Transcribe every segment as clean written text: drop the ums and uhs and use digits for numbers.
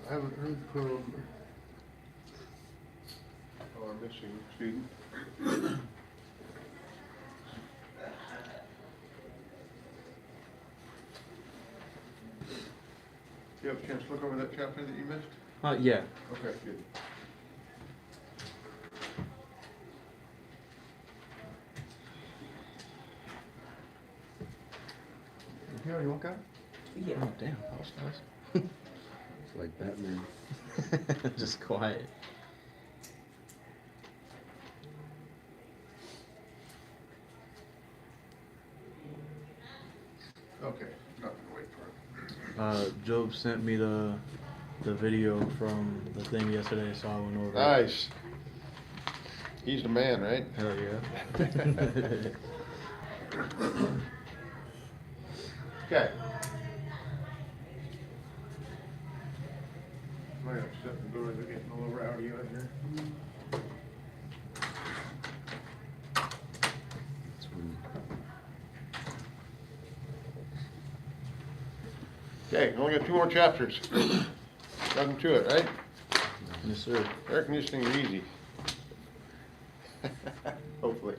I haven't heard from our missing student. You have a chance to look over that chapter that you missed? Yeah. Okay, good. You already woke up? Yeah. Oh, damn, that was fast. It's like Batman. Just quiet. Okay, not gonna wait for it. Job sent me the video from the thing yesterday, so I went over. Nice. He's the man, right? Hell yeah. Okay. Might have to shut the doors, they're getting a little rowdy out here. Okay, only got 2 more chapters. Nothing to it, right? Yes, sir. Air conditioning is easy. Hopefully.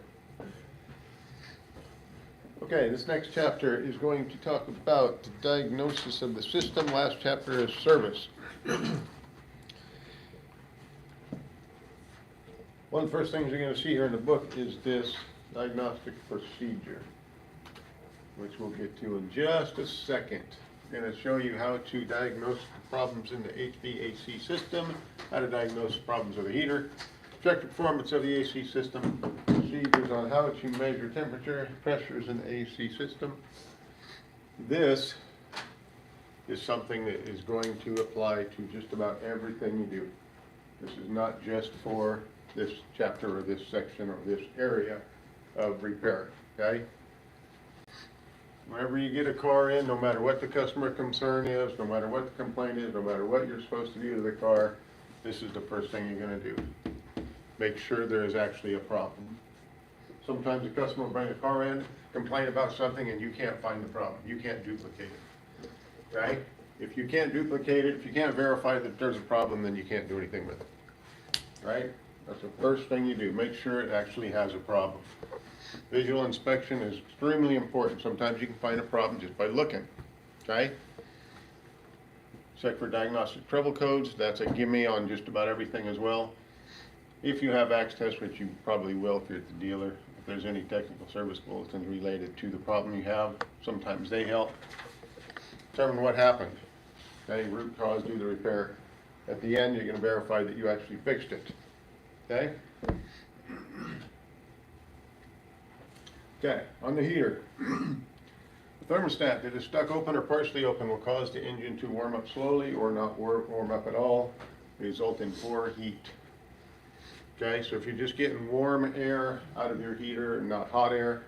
Okay, this next chapter is going to talk about the diagnosis of the system. Last chapter is service. One of the first things you're going to see here in the book is this diagnostic procedure, which we'll get to in just a second. I'm going to show you how to diagnose the problems in the HVAC system, how to diagnose problems with the heater, check the performance of the AC system, procedures on how to measure temperature, pressures in the AC system. This is something that is going to apply to just about everything you do. This is not just for this chapter or this section or this area of repair, okay? Whenever you get a car in, no matter what the customer concern is, no matter what the complaint is, no matter what you're supposed to do to the car, this is the first thing you're going to do. Make sure there is actually a problem. Sometimes a customer will bring a car in, complain about something, and you can't find the problem. You can't duplicate it, right? If you can't duplicate it, if you can't verify that there's a problem, then you can't do anything with it, right? That's the first thing you do. Make sure it actually has a problem. Visual inspection is extremely important. Sometimes you can find a problem just by looking, okay? Check for diagnostic trouble codes. That's a gimme on just about everything as well. If you have access, which you probably will if you're at the dealer, if there's any technical service bulletins related to the problem you have, sometimes they help. Determine what happened. Okay, root cause, do the repair. At the end, you're going to verify that you actually fixed it. Okay? Okay, on the heater. The thermostat that is stuck open or partially open will cause the engine to warm up slowly or not warm up at all, result in poor heat. Okay, so if you're just getting warm air out of your heater and not hot air,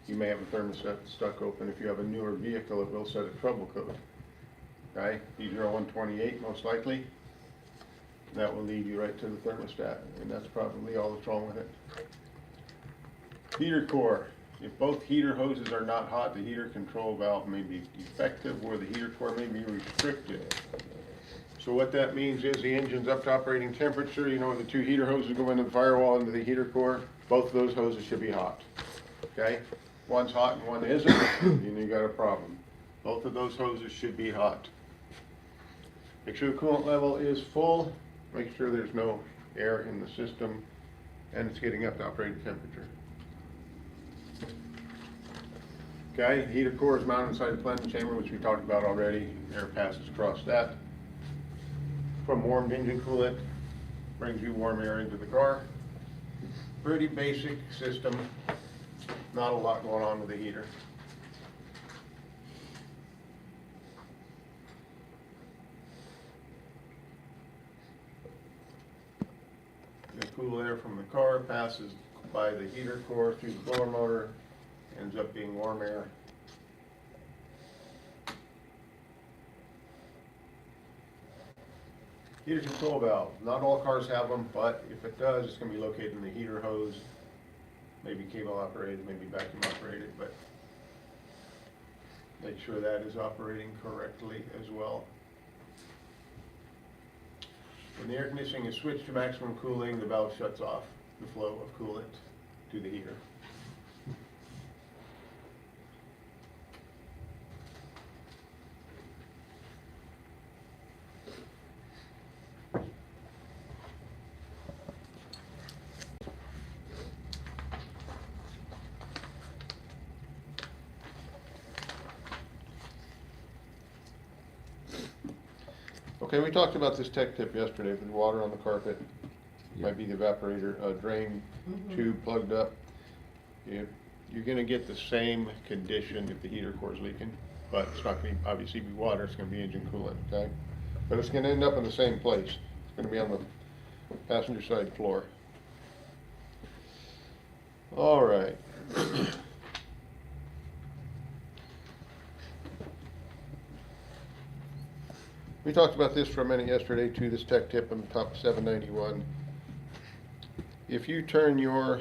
you may have a thermostat stuck open. If you have a newer vehicle, it will set a trouble code. Okay, D0128 most likely. That will lead you right to the thermostat, and that's probably all that's wrong with it. Heater core. If both heater hoses are not hot, the heater control valve may be defective or the heater core may be restricted. So what that means is the engine's up to operating temperature. You know, the 2 heater hoses go into the firewall into the heater core. Both of those hoses should be hot. Okay? One's hot and one isn't, and you got a problem. Both of those hoses should be hot. Make sure the coolant level is full. Make sure there's no air in the system and it's getting up to operating temperature. Okay, heater core is mounted inside the cleansing chamber, which we talked about already. Air passes across that. From warmed engine coolant, brings you warm air into the car. Pretty basic system. Not a lot going on with the heater. The cool air from the car passes by the heater core through the blower motor, ends up being warm air. Heater control valve. Not all cars have them, but if it does, it's going to be located in the heater hose. Maybe cable operated, maybe vacuum operated, but make sure that is operating correctly as well. When the air conditioning is switched to maximum cooling, the valve shuts off the flow of coolant to the heater. Okay, we talked about this tech tip yesterday, with water on the carpet, might be the evaporator, drain tube plugged up. You're gonna get the same condition if the heater core is leaking, but it's not gonna obviously be water, it's gonna be engine coolant, okay? But it's gonna end up in the same place. It's gonna be on the passenger side floor. All right. We talked about this for a minute yesterday too, this tech tip on the top 791. If you turn your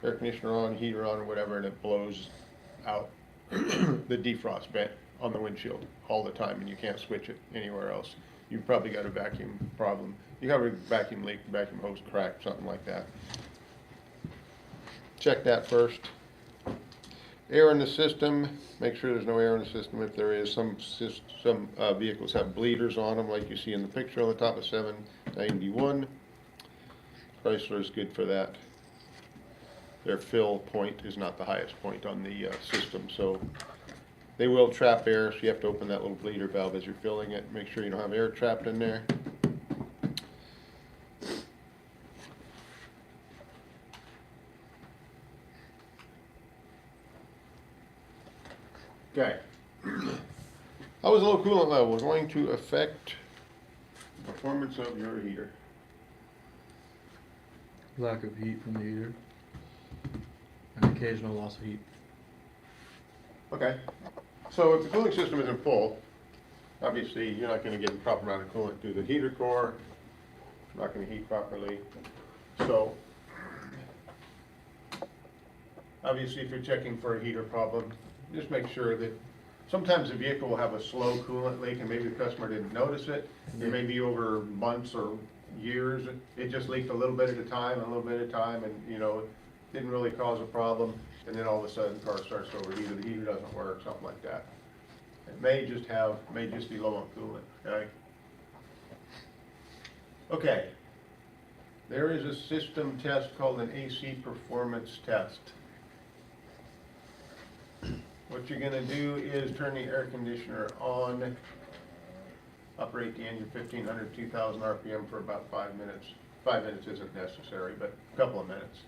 air conditioner on, heater on, or whatever, and it blows out the defrost vent on the windshield all the time and you can't switch it anywhere else, you've probably got a vacuum problem. You have a vacuum leak, vacuum hose cracked, something like that. Check that first. Air in the system, make sure there's no air in the system. If there is, some vehicles have bleeders on them, like you see in the picture on the top of 791. Chrysler is good for that. Their fill point is not the highest point on the system, so they will trap air, so you have to open that little bleeder valve as you're filling it. Make sure you don't have air trapped in there. Okay. How is low coolant level going to affect the performance of your heater? Lack of heat from the heater. And occasional loss of heat. Okay. So if the cooling system isn't full, obviously you're not going to get the proper amount of coolant through the heater core. Not going to heat properly. So obviously if you're checking for a heater problem, just make sure that sometimes the vehicle will have a slow coolant leak and maybe the customer didn't notice it. It may be over months or years. It just leaked a little bit at a time, and you know, didn't really cause a problem. And then all of a sudden the car starts to overheat, or the heater doesn't work, something like that. It may just be low on coolant, okay? Okay. There is a system test called an AC performance test. What you're gonna do is turn the air conditioner on, operate the engine 1500, 2000 RPM for about 5 minutes. 5 minutes isn't necessary, but a couple of minutes.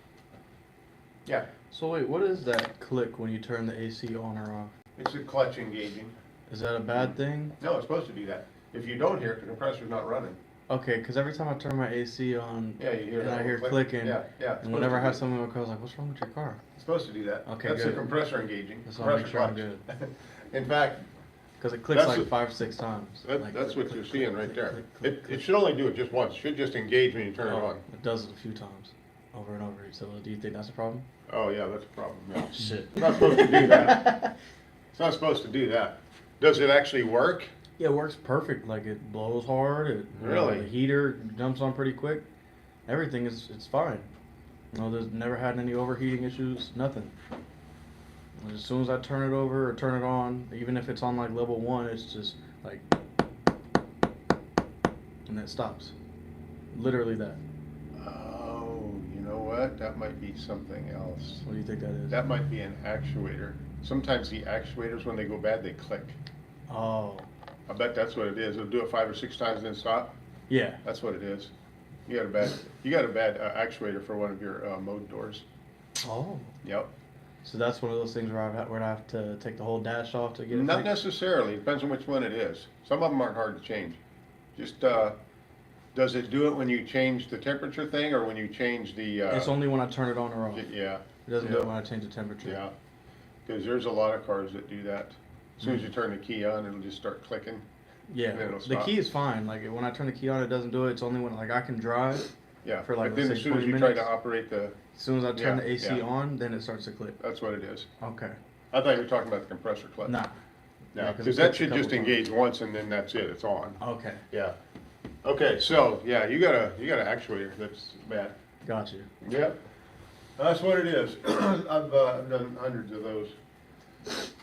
Yeah, So wait, what is that click when you turn the AC on or off? it's a clutch engaging. Is that a bad thing? No, it's supposed to do that. If you don't hear it, the compressor's not running. Okay, because every time I turn my AC on, Yeah, you hear and that I hear little clicking, Yeah, yeah. and whenever I have someone in my car, I was like, "What's wrong with your car?" It's supposed to do that. Okay, That's the good. compressor engaging. Just wanna make Compressor sure I'm clutch. good. In fact, Because it clicks That's like a- 5-6 times. Like, that's click, what you're click, seeing click, right click, there. click, click, It click. should only do it just once. It should just engage when you turn it Oh, on. it does it a few times, over and over. So do you think that's a problem? Oh, yeah, that's a problem. Yeah. Shit. It's not supposed to do that. It's not supposed to do that. Does it actually work? Yeah, it works perfect. Like it blows hard. Really? The heater jumps on pretty quick. Everything it's fine. You know, there's never had any overheating issues. Nothing. As soon as I turn it over or turn it on, even if it's on like level 1, it's just like, and it stops. Literally that. Oh, you know what? That might be something else. What do you think that is? That might be an actuator. Sometimes the actuators, when they go bad, they click. Oh. I bet that's what it is. It'll do it 5 or 6 times and then stop. Yeah. That's what it is. You got a bad actuator for one of your mode doors. Oh. Yep. So that's one of those things where I have to take the whole dash off to get it Not fixed? necessarily. Depends on which one it is. Some of them aren't hard to change. Just does it do it when you change the temperature thing, or when you change the? It's only when I turn it on or off. Yeah. It doesn't yeah. do it when I change the temperature. Yeah. Because there's a lot of cars that do that. As soon as you turn the key on, it'll just start clicking. Yeah, And then it'll the stop. key is fine. Like when I turn the key on, it doesn't do it. It's only when like I can drive. Yeah. For like, but then let's as say soon as 20 you try to minutes. operate the, As soon as I turn Yeah, the AC yeah. on, then it starts to click. that's what it is. Okay. I thought you were talking about the compressor clutch. Nah. No, Yeah, 'cause it because that clicks a should couple just engage once and then that's it. It's on. Okay. Yeah. Okay, so, yeah, you got an actuator that's bad. Got you. Yep, that's what it is. I've done hundreds of those.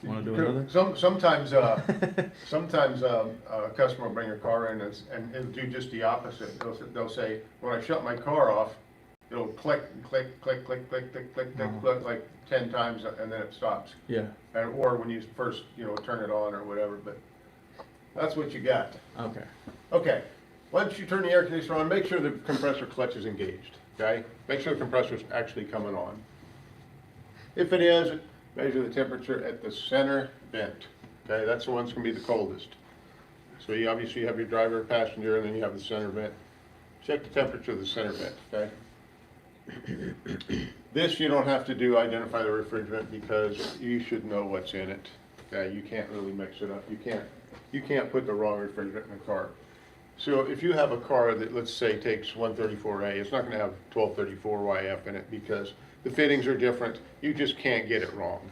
Want to do another? Sometimes, sometimes a customer will bring a car in and it'll do just the opposite. They'll say, when I shut my car off, it'll click, click, click, click, click, click, click, click, click, like 10 times, and then it stops. Yeah. Or when you first, turn it on or whatever, but that's what you got. Okay. Okay, once you turn the air conditioner on, make sure the compressor clutch is engaged, okay? Make sure the compressor's actually coming on. If it is, measure the temperature at the center vent, okay? That's the one that's gonna be the coldest. So you obviously have your driver, passenger, and then you have the center vent. Check the temperature of the center vent, okay? This you don't have to do, identify the refrigerant, because you should know what's in it, okay? You can't really mix it up. You can't put the wrong refrigerant in the car. So if you have a car that, let's say, takes 134A, it's not gonna have 1234YF in it because the fittings are different. You just can't get it wrong,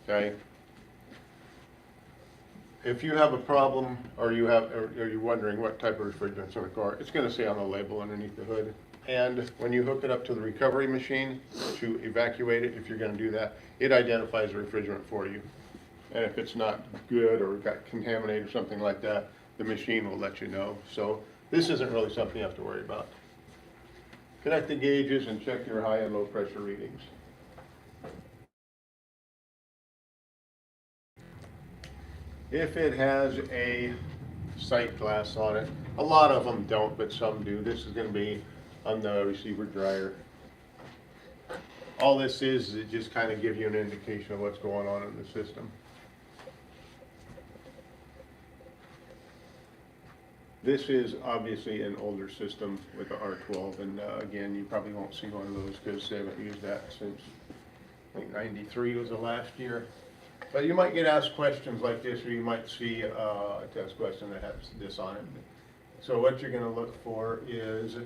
okay? If you have a problem, or you're wondering what type of refrigerant's in the car, it's gonna say on the label underneath the hood. And when you hook it up to the recovery machine to evacuate it, if you're gonna do that, it identifies the refrigerant for you. And if it's not good or got contaminated or something like that, the machine will let you know. So this isn't really something you have to worry about. Connect the gauges and check your high and low pressure readings. If it has a sight glass on it, a lot of them don't, but some do. This is going to be on the receiver dryer. All this is it just kind of gives you an indication of what's going on in the system. This is obviously an older system with the R12, and again, you probably won't see one of those because they haven't used that since, I think, 93 was the last year. But you might get asked questions like this, or you might see a test question that has this on it. So what you're going to look for is,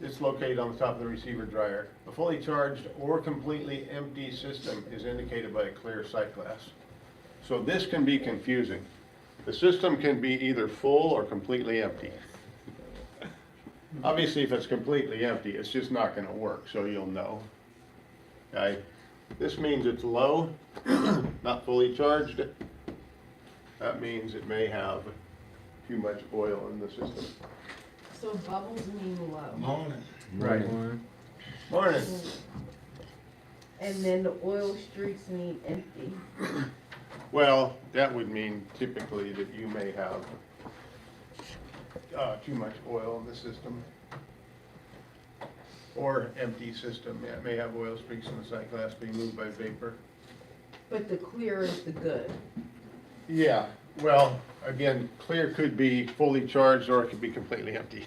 it's located on the top of the receiver dryer. A fully charged or completely empty system is indicated by a clear sight glass. So this can be confusing. The system can be either full or completely empty. Obviously, if it's completely empty, it's just not going to work, so you'll know. Okay? This means it's low, not fully charged. That means it may have too much oil in the system. So bubbles mean low. Morning. Right. Morning. And then the oil streaks mean empty. Well, that would mean typically that you may have too much oil in the system. Or empty system. Yeah, it may have oil streaks in the sight glass being moved by vapor. But the clear is the good. Yeah, well, again, clear could be fully charged or it could be completely empty.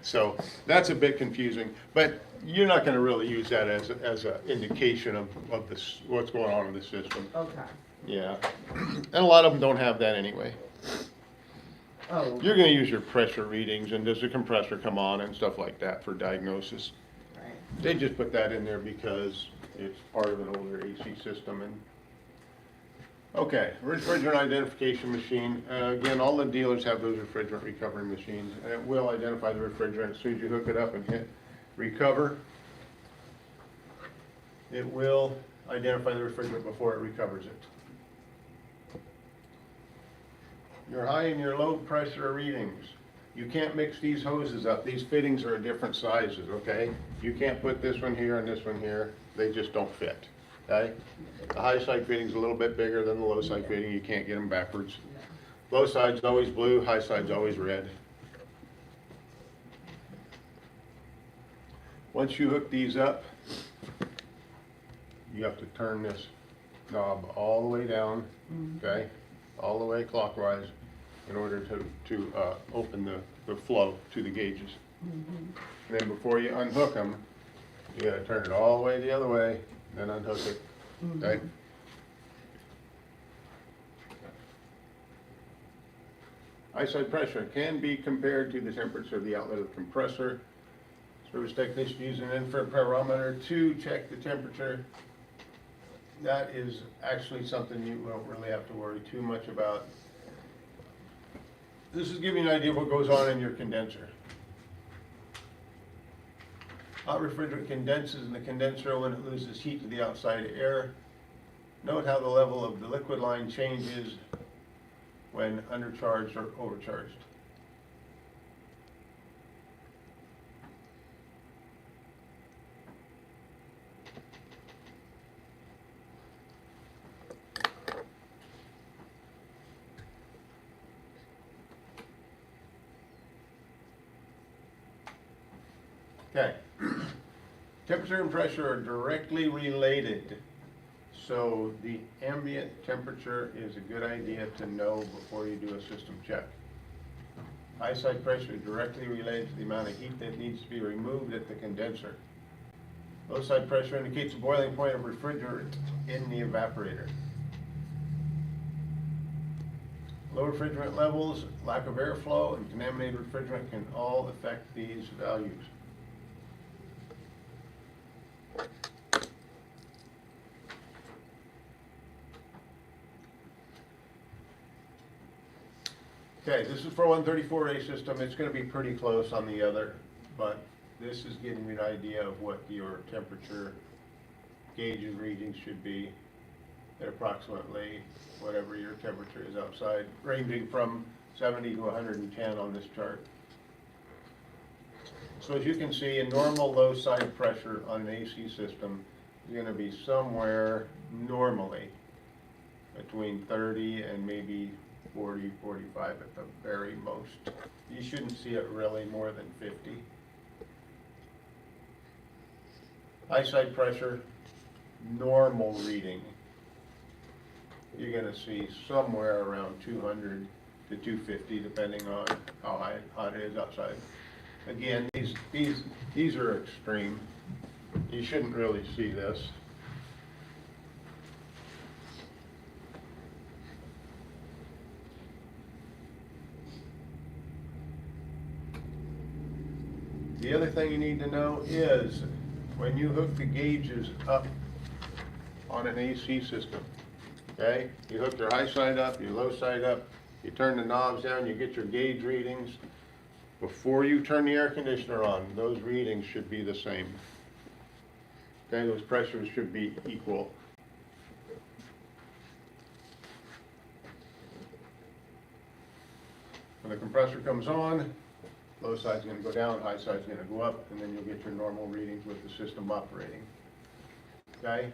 So that's a bit confusing, but you're not going to really use that as an indication of this, what's going on in the system. Okay. Yeah, and a lot of them don't have that anyway. Oh. You're going to use your pressure readings and does the compressor come on and stuff like that for diagnosis. Right. They just put that in there because it's part of an older AC system. And okay, refrigerant identification machine. Again, all the dealers have those refrigerant recovery machines, and it will identify the refrigerant as soon as you hook it up and hit recover. It will identify the refrigerant before it recovers it. Your high and your low pressure readings. You can't mix these hoses up. These fittings are different sizes, okay? You can't put this one here and this one here. They just don't fit, okay? The high side fitting's a little bit bigger than the low side fitting. You can't get them backwards. Low side's always blue, high side's always red. Once you hook these up, you have to turn this knob all the way down, okay? All the way clockwise in order to open the flow to the gauges. And then before you unhook them, you gotta turn it all the way the other way, then unhook it, okay? Outside pressure can be compared to the temperature of the outlet of the compressor. Service technician using an infrared pyrometer to check the temperature. That is actually something you don't really have to worry too much about. This is giving you an idea of what goes on in your condenser. Hot refrigerant condenses in the condenser when it loses heat to the outside air. Note how the level of the liquid line changes when undercharged or overcharged. Okay. Temperature and pressure are directly related, so the ambient temperature is a good idea to know before you do a system check. High side pressure is directly related to the amount of heat that needs to be removed at the condenser. Low side pressure indicates the boiling point of refrigerant in the evaporator. Low refrigerant levels, lack of airflow, and contaminated refrigerant can all affect these values. Okay, this is for 134A system. It's going to be pretty close on the other, but this is giving you an idea of what your temperature gauge readings should be at approximately whatever your temperature is outside, ranging from 70 to 110 on this chart. So as you can see, a normal low side pressure on an AC system is going to be somewhere normally between 30 and maybe 40, 45 at the very most. You shouldn't see it really more than 50. High side pressure, normal reading, you're going to see somewhere around 200 to 250 depending on how hot it is outside. Again, these are extreme. You shouldn't really see this. The other thing you need to know is when you hook the gauges up on an AC system, okay? You hook your high side up, your low side up, you turn the knobs down, you get your gauge readings. Before you turn the air conditioner on, those readings should be the same. Okay, those pressures should be equal. When the compressor comes on, low side's going to go down, high side's going to go up, and then you'll get your normal readings with the system operating. Okay?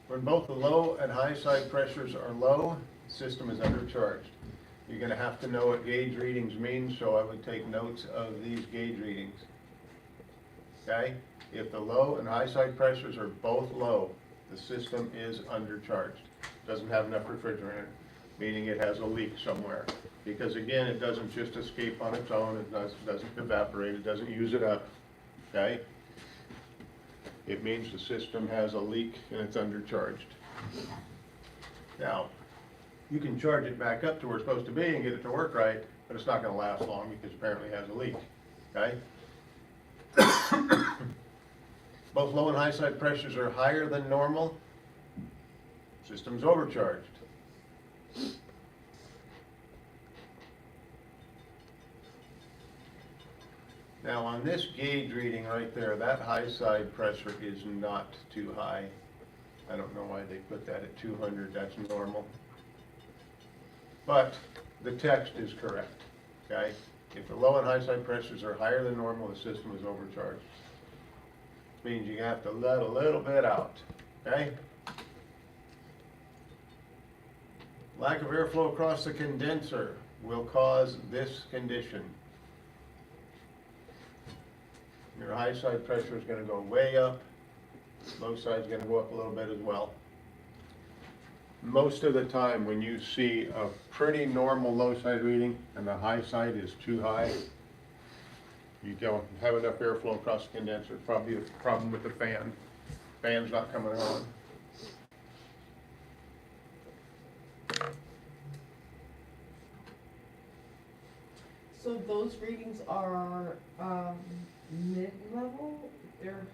When both the low and high side pressures are low, the system is undercharged. You're going to have to know what gauge readings mean, so I would take notes of these gauge readings. Okay? If the low and high side pressures are both low, the system is undercharged. It doesn't have enough refrigerant in it, meaning it has a leak somewhere. Because again, it doesn't just escape on its own, it doesn't evaporate, it doesn't use it up, okay? It means the system has a leak and it's undercharged. Now, you can charge it back up to where it's supposed to be and get it to work right, but it's not going to last long because apparently it has a leak, okay? Both low and high side pressures are higher than normal. System's overcharged. Now on this gauge reading right there, that high side pressure is not too high. I don't know why they put that at 200, that's normal. But the text is correct, okay? If the low and high side pressures are higher than normal, the system is overcharged. Means you have to let a little bit out, okay? Lack of airflow across the condenser will cause this condition. Your high side pressure is going to go way up, low side is going to go up a little bit as well. Most of the time when you see a pretty normal low side reading and the high side is too high, you don't have enough airflow across the condenser. Probably a problem with the fan. Fan's not coming on. So those readings are mid-level? They're,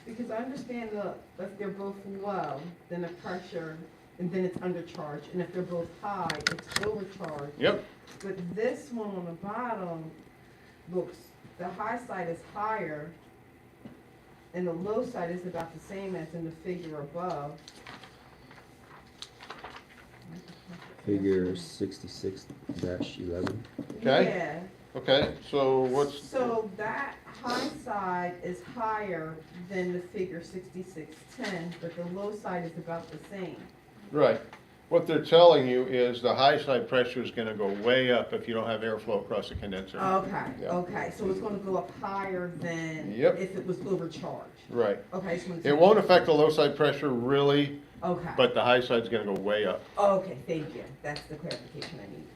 because I understand that if they're both low, then the pressure and then it's undercharged, and if they're both high, it's overcharged. Yep, But this one on the bottom looks, the high side is higher, and the low side is about the same as in the figure above. Figure 66-11. Okay. Yeah, okay, so what's, so that high side is higher than the figure 6610, but the low side is about the same. right. What they're telling you is the high side pressure is gonna go way up if you don't have airflow across the condenser. Okay, Yeah. okay, so it's gonna go up higher than Yep. if it was overcharged. Right. Okay, so It won't affect the low side pressure really, Okay. but the high side's gonna go way up. Okay, thank you. That's the clarification I need.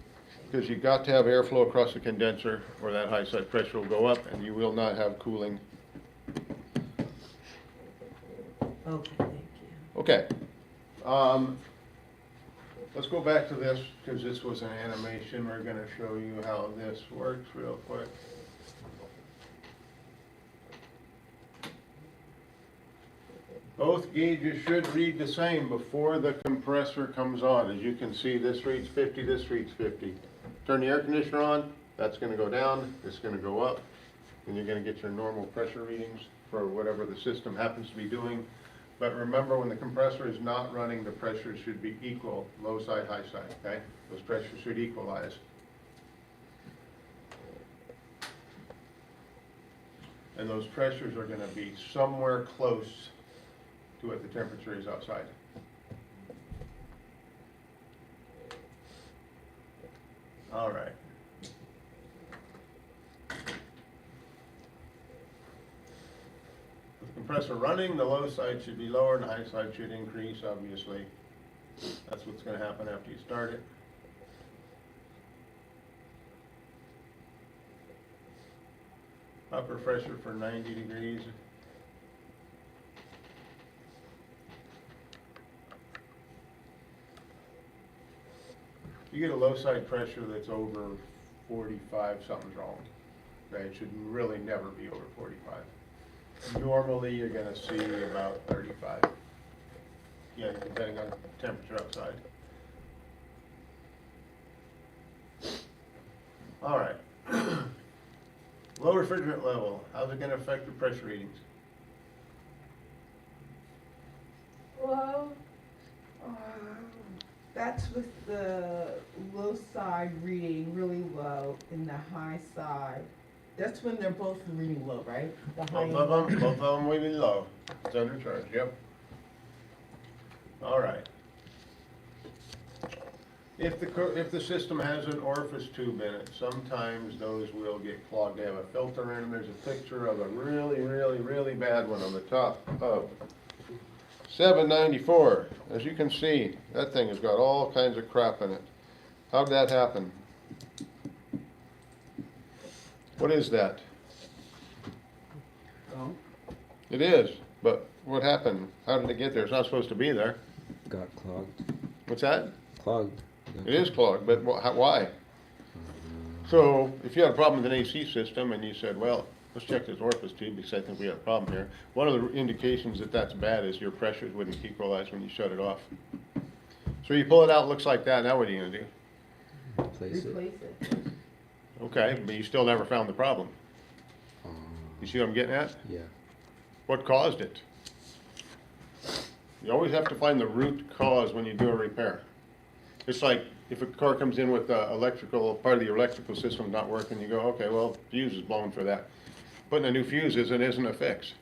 Because you've got to have airflow across the condenser or that high side pressure will go up and you will not have cooling. Okay, thank you. Okay. Let's go back to this because this was an animation. We're gonna show you how this works real quick. Both gauges should read the same before the compressor comes on. As you can see, this reads 50, this reads 50. Turn the air conditioner on, that's gonna go down, this is gonna go up, and you're gonna get your normal pressure readings for whatever the system happens to be doing. But remember, when the compressor is not running, the pressure should be equal, low side, high side, okay? Those pressures should equalize. And those pressures are gonna be somewhere close to what the temperature is outside. All right. With the compressor running, the low side should be lower and the high side should increase, obviously. That's what's gonna happen after you start it. Upper pressure for 90 degrees. You get a low side pressure that's over 45, something's wrong. Okay, it should really never be over 45. Normally, you're gonna see about 35. Yeah, depending on temperature outside. All right. Low refrigerant level, how's it gonna affect the pressure readings? Well, that's with the low side reading really low and the high side. That's when they're both reading low, right? The high Both of them really low. It's undercharged, yep. All right. If the system has an orifice tube in it, sometimes those will get clogged. They have a filter in them. There's a picture of a really, really, really bad one on the top of 794. As you can see, that thing has got all kinds of crap in it. How'd that happen? What is that? Oh. It is, but what happened? How did it get there? It's not supposed to be there. Got clogged. What's that? Clogged. It is clogged, but why? So if you had a problem with an AC system and you said, well, let's check this orifice tube because I think we have a problem here. One of the indications that that's bad is your pressures wouldn't equalize when you shut it off. So you pull it out, it looks like that. Now what are you gonna do? Replace it. Replace it. Okay, but you still never found the problem. You see what I'm getting at? Yeah. What caused it? You always have to find the root cause when you do a repair. It's like if a car comes in with electrical, part of the electrical system not working, you go, okay, well, fuse is blown for that. Putting a new fuse isn't a fix.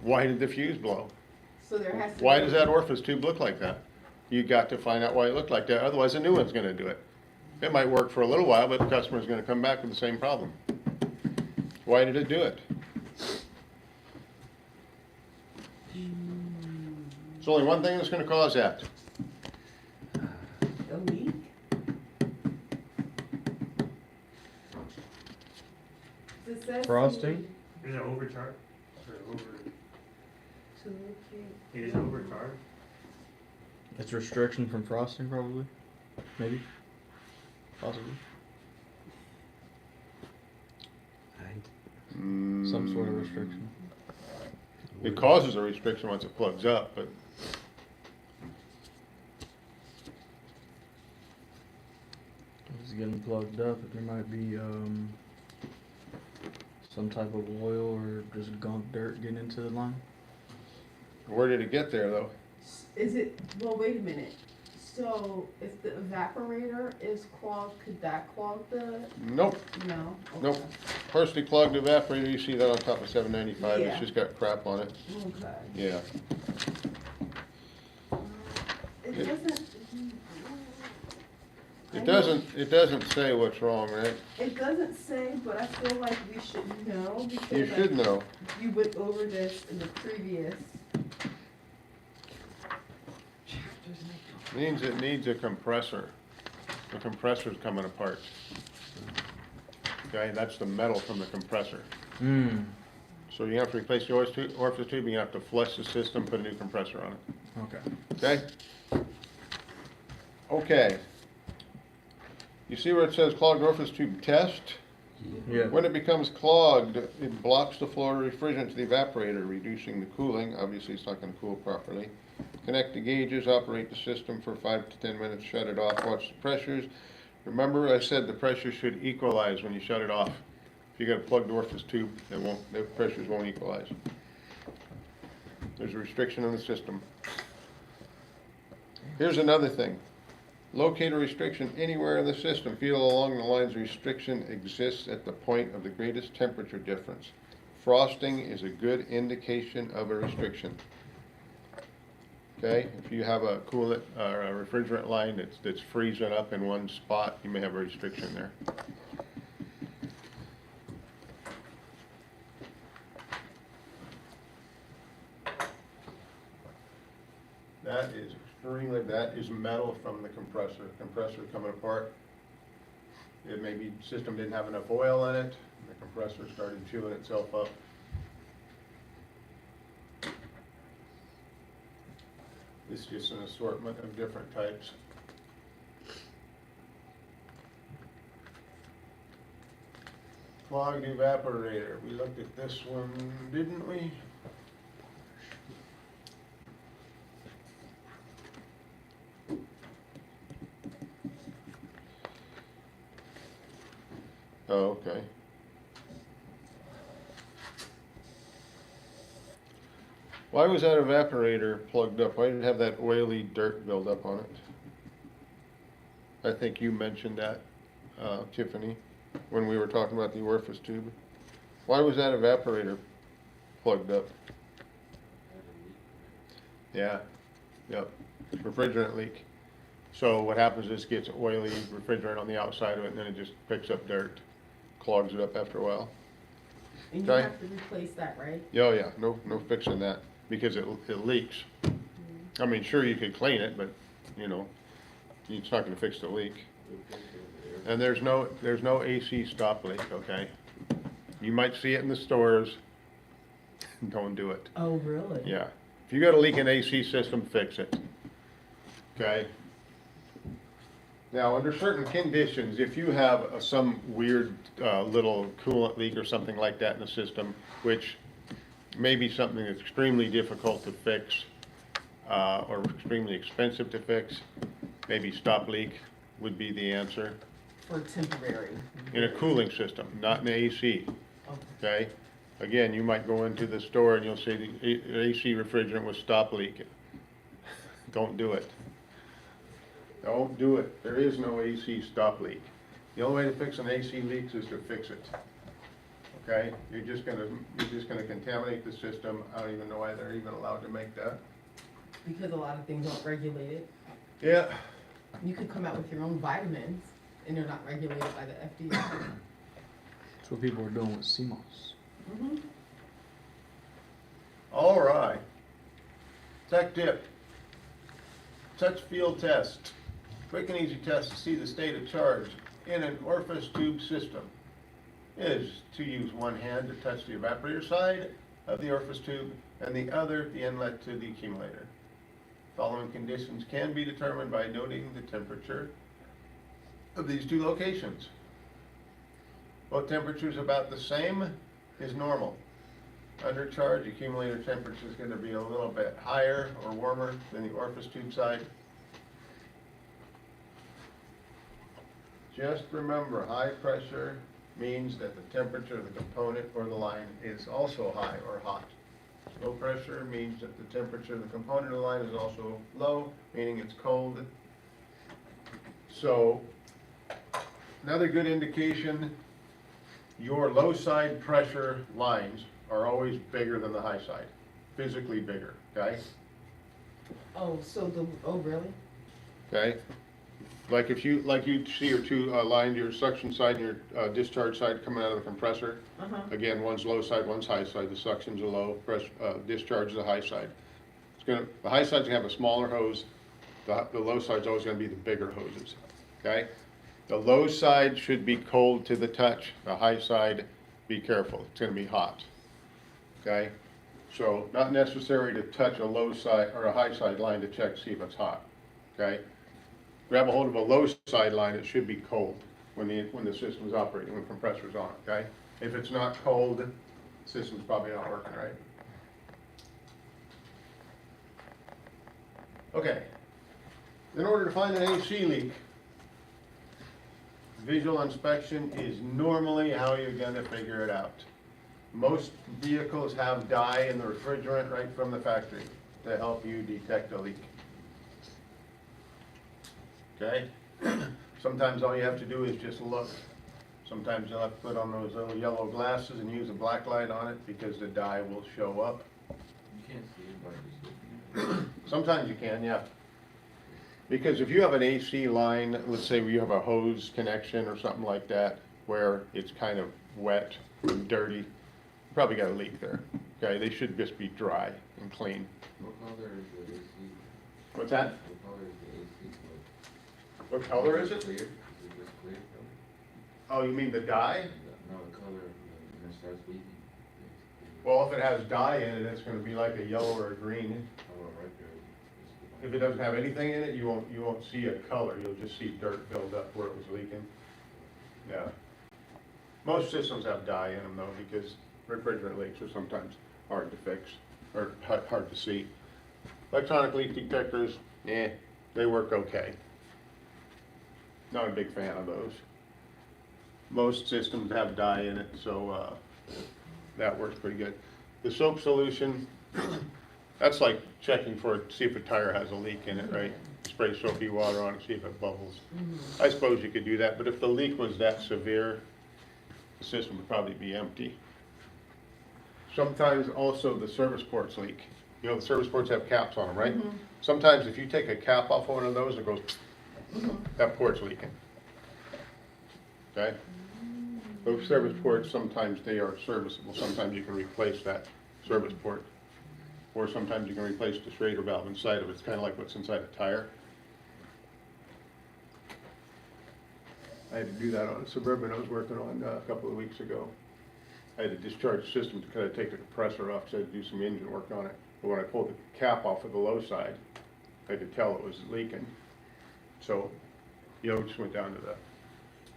Why did the fuse blow? So there has to Why be- does that orifice tube look like that? You got to find out why it looked like that, otherwise a new one's gonna do it. It might work for a little while, but the customer's gonna come back with the same problem. Why did it do it? There's only one thing that's gonna cause that. A leak? It says Frosting? Is it overcharged? Or over, to locate- it is overcharged? It's restriction from frosting, probably. Maybe. Possibly. Some sort of restriction. It causes a restriction once it plugs up, but It's getting plugged up. There might be some type of oil or just gunk dirt getting into the line. Where did it get there though? Is it, well, wait a minute. So if the evaporator is clogged, could that clog the, Nope, no? nope. Okay. Partially clogged evaporator, you see that on top of 795, Yeah. it's just got crap on it. Okay. Yeah. It It- doesn't. It doesn't say what's wrong, right? It doesn't say, but I feel like we should know because You should know. you went over this in the previous chapters. Means it needs a compressor. The compressor's coming apart. Okay, that's the metal from the compressor. Hmm. So you have to replace the orifice tube, you have to flush the system, put a new compressor on it. Okay. Okay? Okay. You see where it says clogged orifice tube test? Yeah. When it becomes clogged, it blocks the flow of refrigerant to the evaporator, reducing the cooling. Obviously, it's not going to cool properly. Connect the gauges, operate the system for 5 to 10 minutes, shut it off, watch the pressures. Remember I said the pressure should equalize when you shut it off. If you got a plugged orifice tube, the pressures won't equalize. There's a restriction in the system. Here's another thing. Locate a restriction anywhere in the system. Feel along the lines restriction exists at the point of the greatest temperature difference. Frosting is a good indication of a restriction. Okay, if you have a coolant or a refrigerant line that's freezing up in one spot, you may have a restriction there. That is metal from the compressor. Compressor coming apart. It maybe the system didn't have enough oil in it. The compressor started chewing itself up. It's just an assortment of different types. Clogged evaporator. We looked at this one, didn't we? Oh, okay. Why was that evaporator plugged up? Why did it have that oily dirt build up on it? I think you mentioned that, Tiffany, when we were talking about the orifice tube. Why was that evaporator plugged up? Yeah, yep, refrigerant leak. So what happens is it gets oily refrigerant on the outside of it, and then it just picks up dirt, clogs it up after a while. And you Okay. have to replace that, right? Oh yeah, no fixing that, because it leaks. I mean, sure, you could clean it, but, you know, it's not gonna fix the leak. And there's no AC stop leak, okay? You might see it in the stores, don't do it. Oh, really? Yeah, if you got a leak in AC system, fix it, okay? Now, under certain conditions, if you have some weird little coolant leak or something like that in the system, which may be something that's extremely difficult to fix or extremely expensive to fix, maybe stop leak would be the answer. For temporary. In a cooling system, not in AC, Okay. okay? Again, you might go into the store and you'll say the AC refrigerant was stop leaking. Don't do it. Don't do it. There is no AC stop leak. The only way to fix an AC leak is to fix it. Okay? You're just gonna contaminate the system. I don't even know why they're even allowed to make that. Because a lot of things aren't regulated. Yeah. You could come out with your own vitamins, and they're not regulated by the FDA. That's what people were doing with CMOS. Mhm. All right. Tech tip. Touch field test. Quick and easy test to see the state of charge in an orifice tube system is to use one hand to touch the evaporator side of the orifice tube and the other the inlet to the accumulator. Following conditions can be determined by noting the temperature of these two locations. Both temperatures about the same is normal. Under charge, accumulator temperature is going to be a little bit higher or warmer than the orifice tube side. just remember, high pressure means that the temperature of the component or the line is also high or hot. Low pressure means that the temperature of the component of the line is also low, meaning it's cold. So, another good indication, your low side pressure lines are always bigger than the high side, physically bigger, okay? Oh, oh, really? Okay? Like if you, like you see your two lines, your suction side and your discharge side coming out of the compressor. Uh-huh. Again, one's low side, one's high side. The suction's a low, discharge is a high side. The high side's gonna have a smaller hose. The low side's always gonna be the bigger hoses, okay? The low side should be cold to the touch. The high side, be careful, it's gonna be hot, okay? So not necessary to touch a low side or a high side line to check, see if it's hot, okay? Grab a hold of a low side line, it should be cold when the system's operating, when the compressor's on, okay? If it's not cold, the system's probably not working right. Okay. In order to find an AC leak, visual inspection is normally how you're gonna figure it out. Most vehicles have dye in the refrigerant right from the factory to help you detect a leak. Okay? Sometimes all you have to do is just look. Sometimes you'll have to put on those little yellow glasses and use a black light on it because the dye will show up. You can't see it by just looking. Sometimes you can, yeah. Because if you have an AC line, let's say you have a hose connection or something like that, where it's kind of wet and dirty, you probably got a leak there. Okay, they should just be dry and clean. What color is the AC? What's that? What color is the AC? What color is it? Clear? Is it just clear color? Oh, you mean the dye? No, the color when it starts leaking. Well, if it has dye in it, it's gonna be like a yellow or a green. Color right there. If it doesn't have anything in it, you won't see a color, you'll just see dirt build up where it was leaking. Yeah. Most systems have dye in them though, because refrigerant leaks are sometimes hard to fix, or hard to see. Electronic leak detectors, they work okay. Not a big fan of those. Most systems have dye in it, so that works pretty good. The soap solution, that's like checking see if a tire has a leak in it, right? Spray soapy water on it, see if it bubbles. I suppose you could do that, but if the leak was that severe, the system would probably be empty. Sometimes also the service ports leak. You know, the service ports have caps on them, right? Sometimes if you take a cap off one of those, it goes, that port's leaking. Okay? Those service ports, sometimes they are serviceable. Sometimes you can replace that service port. Or sometimes you can replace the Schrader valve inside of it. It's kind of like what's inside a tire. I had to do that on a Suburban I was working on a couple of weeks ago. I had to discharge the system to kind of take the compressor off, so I had to do some engine work on it. But when I pulled the cap off of the low side, I could tell it was leaking. So, just went down to the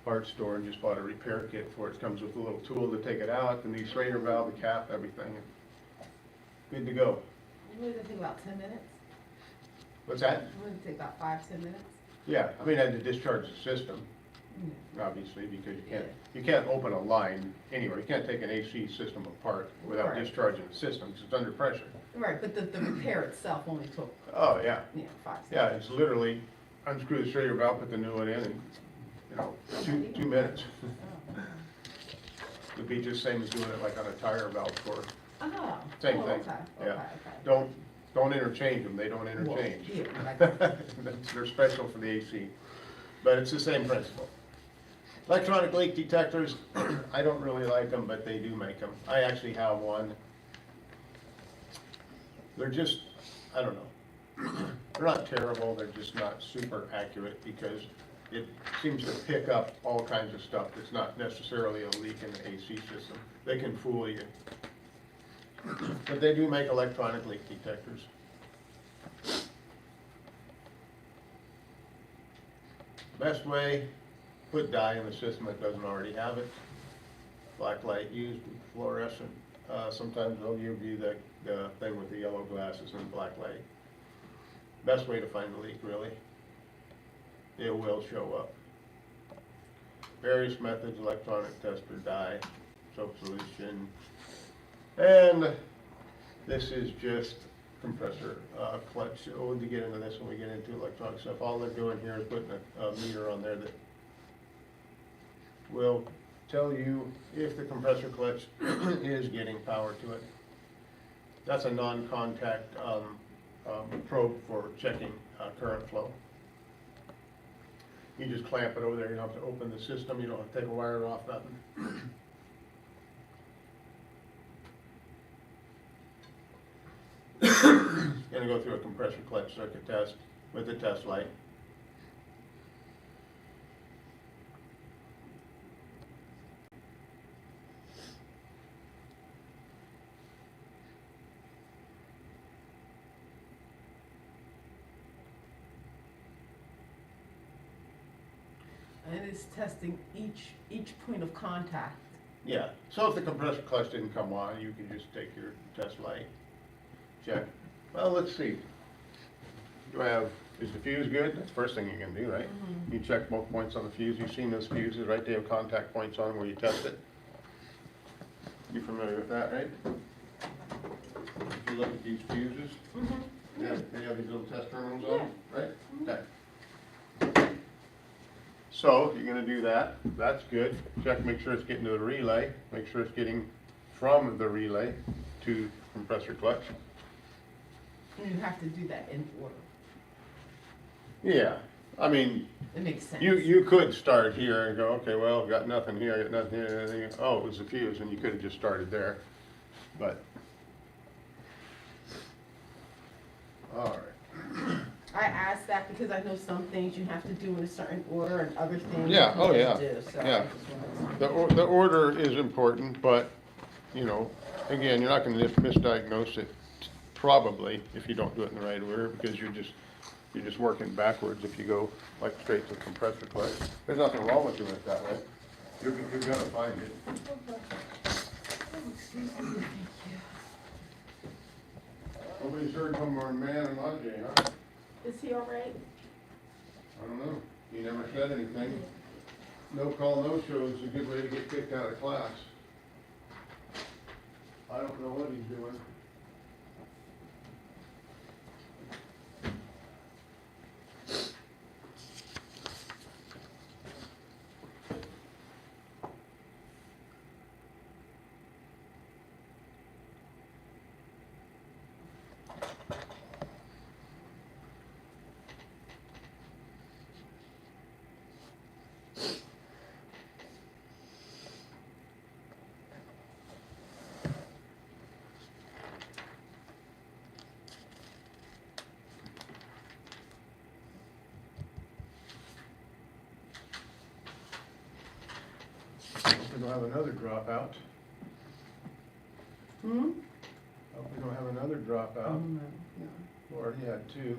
parts store and just bought a repair kit for it. It comes with a little tool to take it out, the new Schrader valve, the cap, everything. Good to go. Would it take about 10 minutes? What's that? Would it take about 5-10 minutes? Yeah, I mean, I had to discharge the system, obviously, because you can't open a line anywhere. You can't take an AC system apart without Right. discharging the system, because it's under pressure. Right, but the repair itself only took, Oh, yeah. 5 Yeah, seconds. it's literally unscrew the Schrader valve, put the new one in, and, 2 minutes. Oh. It'd be just same as doing it like on a tire valve for, Oh. Same Oh, thing. Okay, Yeah. okay. don't interchange them, they don't interchange. yeah, like- They're special for the AC, but it's the same principle. Electronic leak detectors, I don't really like them, but they do make them. I actually have one. They're just, I don't know. They're not terrible, they're just not super accurate because it seems to pick up all kinds of stuff that's not necessarily a leak in the AC system. They can fool you. But they do make electronic leak detectors. Best way, put dye in the system that doesn't already have it. Black light used, fluorescent. Sometimes they'll give you the thing with the yellow glasses and black light. Best way to find the leak, really. It will show up. various methods, electronic tester, dye, soap solution. And this is just compressor clutch. Oh, to get into this when we get into electronic stuff, all they're doing here is putting a meter on there that will tell you if the compressor clutch is getting power to it. That's a non-contact probe for checking current flow. You just clamp it over there, you don't have to open the system, you don't have to take a wire off, nothing. Gonna go through a compressor clutch circuit test with the test light. And it's testing each point of contact. Yeah, so if the compressor clutch didn't come on, you can just take your test light, check. Well, let's see. Do I have, is the fuse good? That's the first thing you can do, right? Mhm. You check both points on the fuse. You've seen those fuses, right? They have contact points on them where you test it. You familiar with that, right? If you look at these fuses, Mm-hmm. yeah, they have these little test terminals on them, right? Okay. So you're gonna do that, that's good. Check, make sure it's getting to the relay, make sure it's getting from the relay to compressor clutch. And you have to do that in order. Yeah, I mean, It makes sense. you could start here and go, okay, well, I've got nothing here, I got nothing here, and then, oh, it was the fuse, and you could have just started there, but. All right. I asked that because I know some things you have to do in a certain order and other things Yeah, you oh, can yeah, just do, so I yeah. just wanted The order is important, but, you know, again, you're not gonna misdiagnose it, probably, if you don't do it in the right order, because you're just working backwards if you go like straight to compressor clutch. There's nothing wrong with doing it that way. You're gonna find it. Nobody's heard from our man in Ajay, huh? to. Is he all right? I don't know. He never said anything. No call, no show is a good way to get kicked out of class. I don't know what he's doing. We don't have another dropout. Hmm? Hope we don't have another dropout. No, no. We already had two.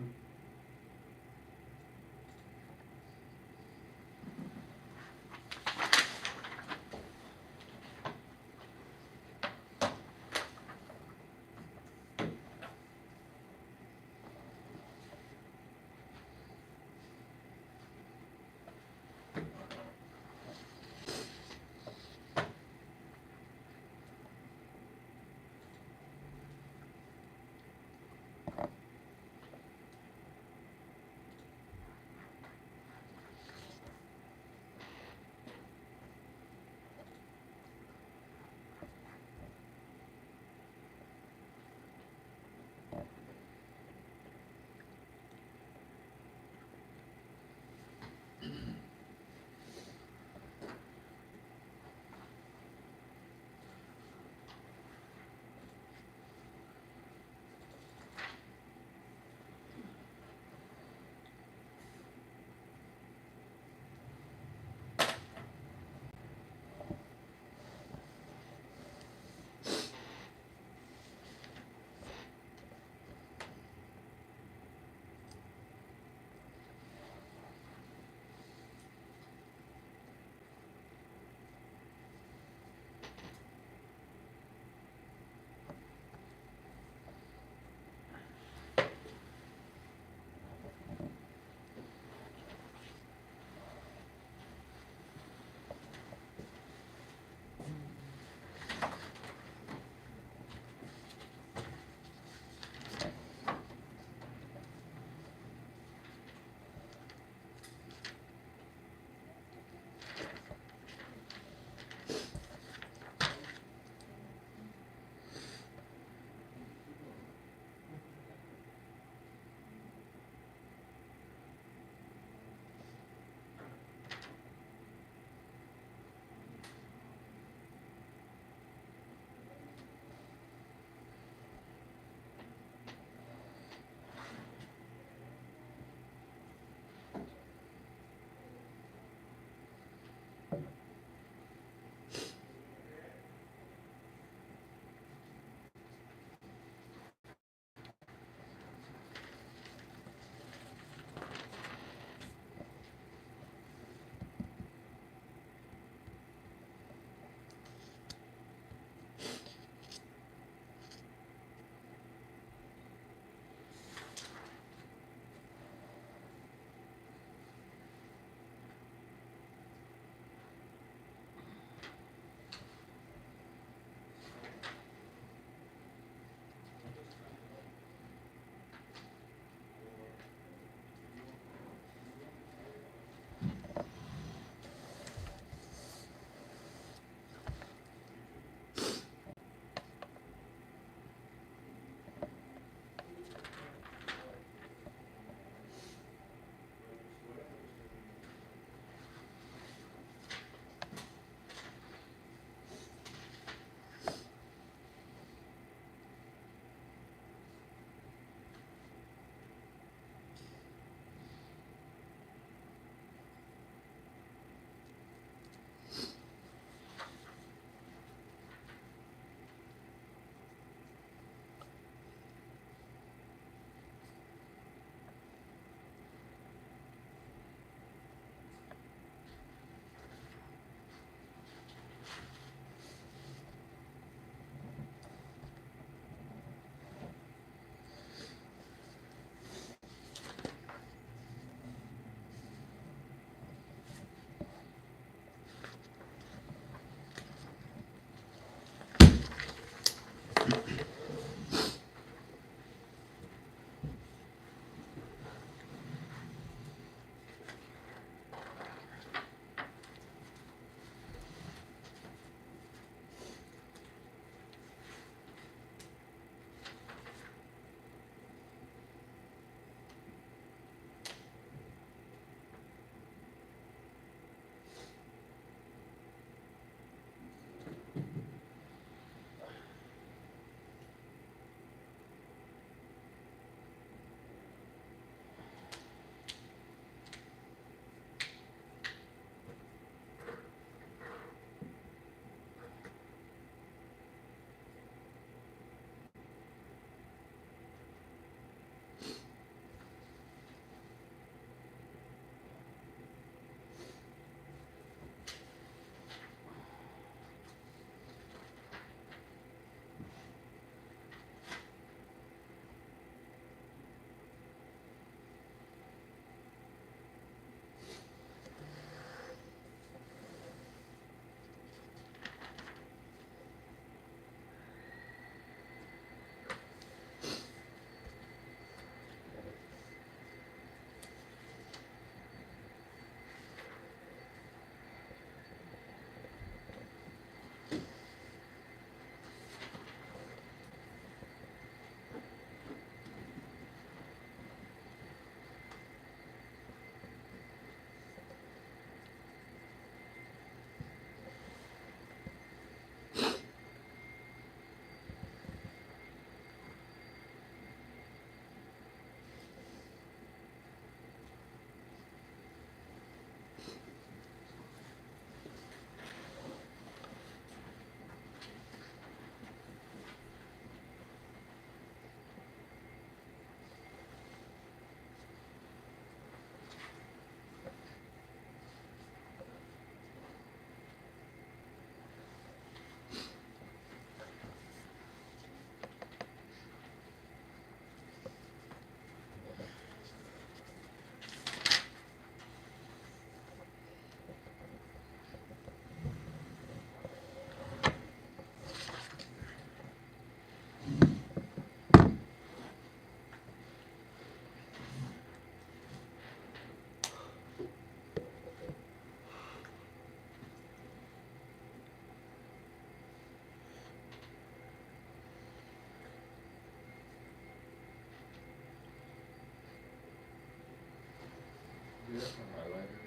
Do you have a highlighter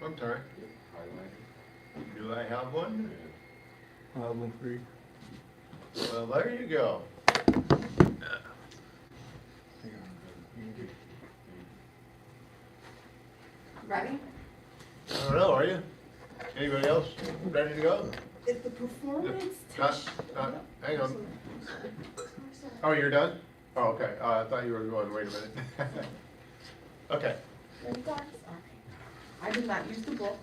one? I'm sorry, Do you have a highlighter? do I have one? Yeah. Album free. Well, there you go. Ready? I don't know, are are you? Anybody else ready to go? It's the performance Not, test. hang on. Oh, you're done? Oh, okay. I thought you were going, wait a minute. Okay. I did not use the book.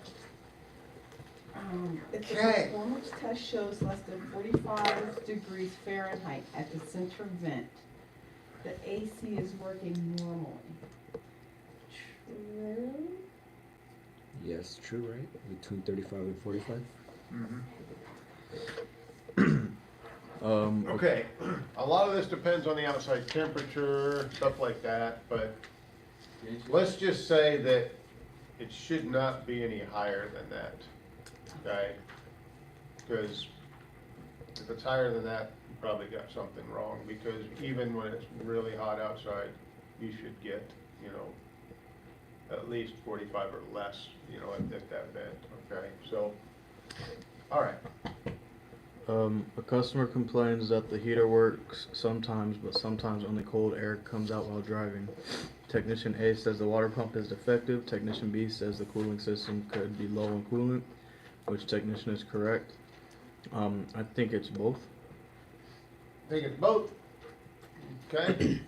If the Okay. performance test shows less than 45 degrees Fahrenheit at the center vent, the AC is working normally. True? Yes, true, right? Between 35 and 45. Okay. A lot of this depends on the outside temperature, stuff like that, but let's just say that it should not be any higher than that, okay? Because if it's higher than that, you probably got something wrong, because even when it's really hot outside, you should get, you know, at least 45 or less, you know, at that vent, okay? So, all right. A customer complains that the heater works sometimes, but sometimes only cold air comes out while driving. Technician A says the water pump is defective. Technician B says the cooling system could be low in coolant. Which technician is correct? I think it's both. I think it's both. Okay.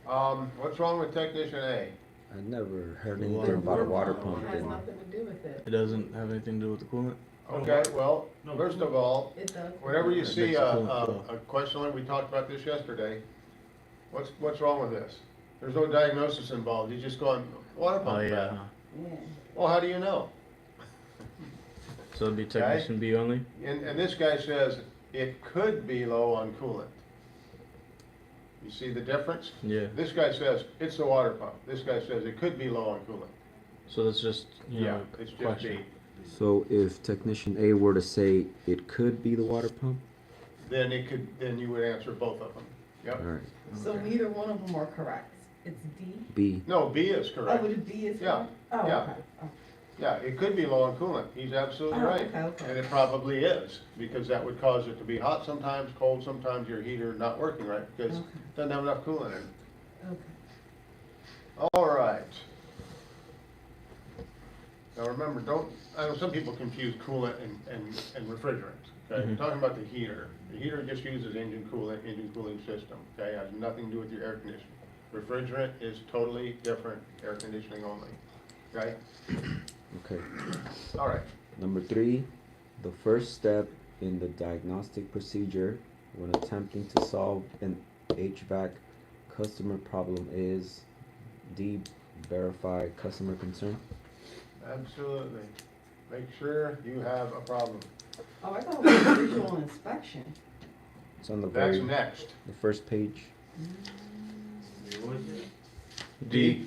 What's wrong with technician A? I never heard The anything water about a pump water pump. has And nothing to do with it. It doesn't have anything to do with the coolant? Okay, well, first of all, It does. whenever you It see makes a, the coolant flow. a question like we talked about this yesterday, what's wrong with this? There's no diagnosis involved. You just go on water Oh, pump. yeah. bad. Yeah. Well, how do you know? So it'd be technician B only? And this guy says it could be low on coolant. You see the difference? Yeah. This guy says it's the water pump. This guy says it could be low on coolant. So that's just, you know, It's just question. B. so if technician A were to say it could be the water pump, Then then you would answer both of them. Yep. all right. So neither one of them are correct. It's D? B. No, B is Oh, correct. but a B is Yeah, correct? Oh, yeah. okay. Oh. Yeah, it could be low on coolant. He's absolutely Oh, right. okay, okay. And it probably is, because that would cause it to be hot sometimes, cold sometimes, your heater not working right, because it Okay. doesn't have enough coolant in it. Okay. All right. Now remember, I know some people confuse coolant and refrigerant, okay? We're Mhm. talking about the heater. The heater just uses engine cooling system, okay? Has nothing to do with your air conditioning. Refrigerant is totally different, air conditioning only, okay? Okay. All right. Number 3, the first step in the diagnostic procedure when attempting to solve an HVAC customer problem is D. Verify customer concern. Absolutely. Make sure you have a problem. Oh, I thought it was visual inspection. It's on the That's very next. the first page. What was it? D.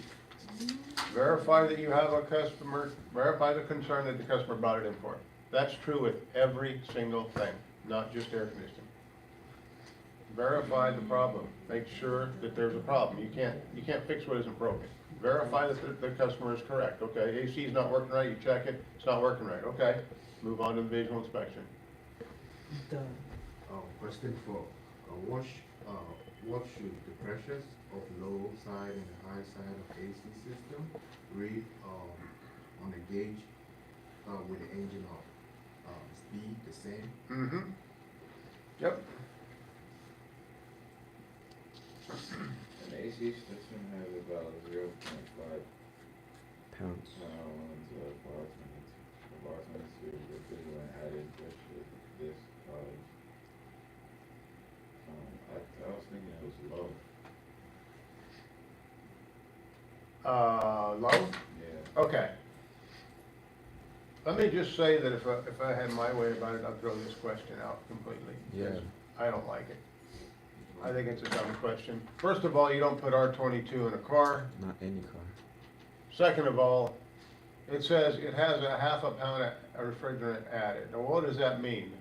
Verify that you have a customer, verify the concern that the customer brought it in for. That's true with every single thing, not just air conditioning. Verify the problem. Make sure that there's a problem. You can't fix what isn't broken. Verify that the customer is correct. Okay, AC is not working right, you check it, it's not working right. Okay, move on to the visual inspection. Done. Question 4. What should the pressures of low side and high side of AC system read on the gauge with the engine off? Speed the same? Mm-hmm. Yep. An AC system has about 0.5 Pounds. pounds of bar 22 with when added pressure. This caused. I was thinking it was low. Low? Yeah. Okay. Let me just say that if I had my way about it, I'd throw this question out completely. Yeah. I don't like it. I think it's a dumb question. First of all, you don't put R22 in a car. Not any car. Second of all, it says it has a half a pound of refrigerant added. Now, what does that mean?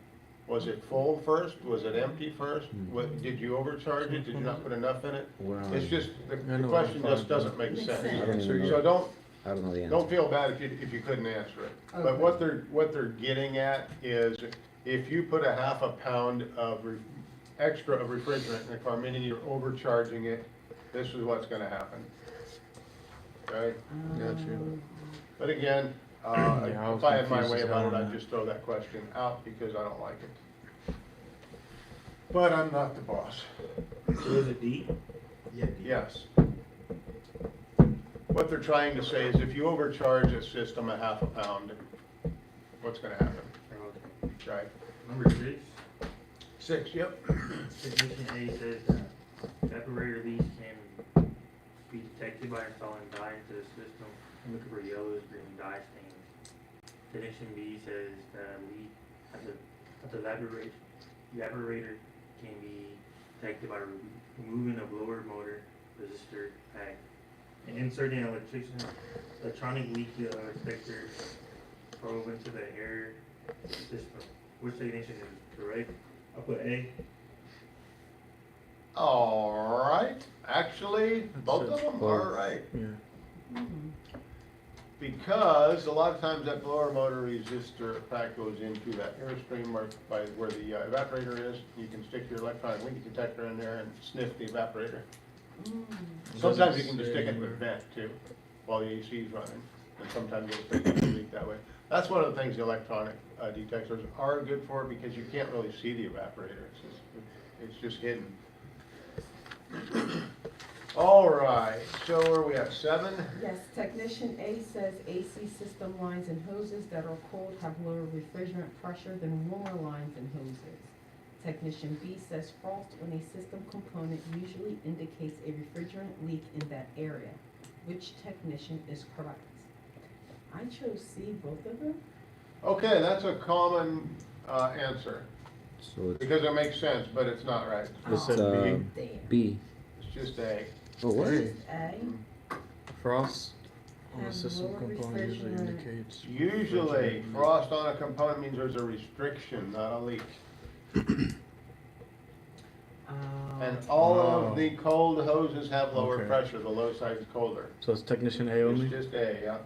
Was it full first? Was it empty first? What, did you overcharge it? Did you not put enough in it? Well, It's just, I the know question what I'm just doesn't make Makes sense. sense. I don't even know. So I don't know the answer. don't feel bad if you couldn't answer it. But Okay. what they're getting at is if you put a half a pound of extra of refrigerant in the car, meaning you're overcharging it, this is what's gonna happen. Okay? Gotcha. But again, Yeah, I was If I had my confused way as about hell it, on I'd that. just throw that question out because I don't like it. But I'm not the boss. So is it D? Yeah, D. Yes. What they're trying to say is if you overcharge a system a half a pound, what's gonna happen? Okay. Right? Number 6. 6, yep. Technician A says that evaporator leaks can be detected by installing dye into the system and looking for yellowish green dye stains. Technician B says that leak at the evaporator can be detected by removing a blower motor resistor pack and inserting an electronic leak detector probe into the air system. Which technician is correct? I'll put A. All right. Actually, both of them are both. right. Yeah. Mhm. Because a lot of times that blower motor resistor pack goes into that airstream by where the evaporator is. You can stick your electronic leak detector in there and sniff the evaporator. Mm. Sometimes you can just stick it in the vent too, while the AC is running, and sometimes you'll stick the leak that way. That's one of the things the electronic detectors are good for, because you can't really see the evaporator. It's just hidden. All right, so where are we at, 7? Yes, technician A says AC system lines and hoses that are cold have lower refrigerant pressure than warmer lines and hoses. Technician B says frost on a system component usually indicates a refrigerant leak in that area. Which technician is correct? I chose C, both of them. Okay, that's a common answer, So because it makes sense, but it's not right. it's said B. Damn. B. It's just A. Oh, what? It's A. Frost on the Have system lower component usually refrigerant. indicates. Usually, refrigerant. frost on a component means there's a restriction, not a leak. And all of the cold hoses have lower Okay. pressure, the low side is colder. So it's technician A It's only? just A, yeah.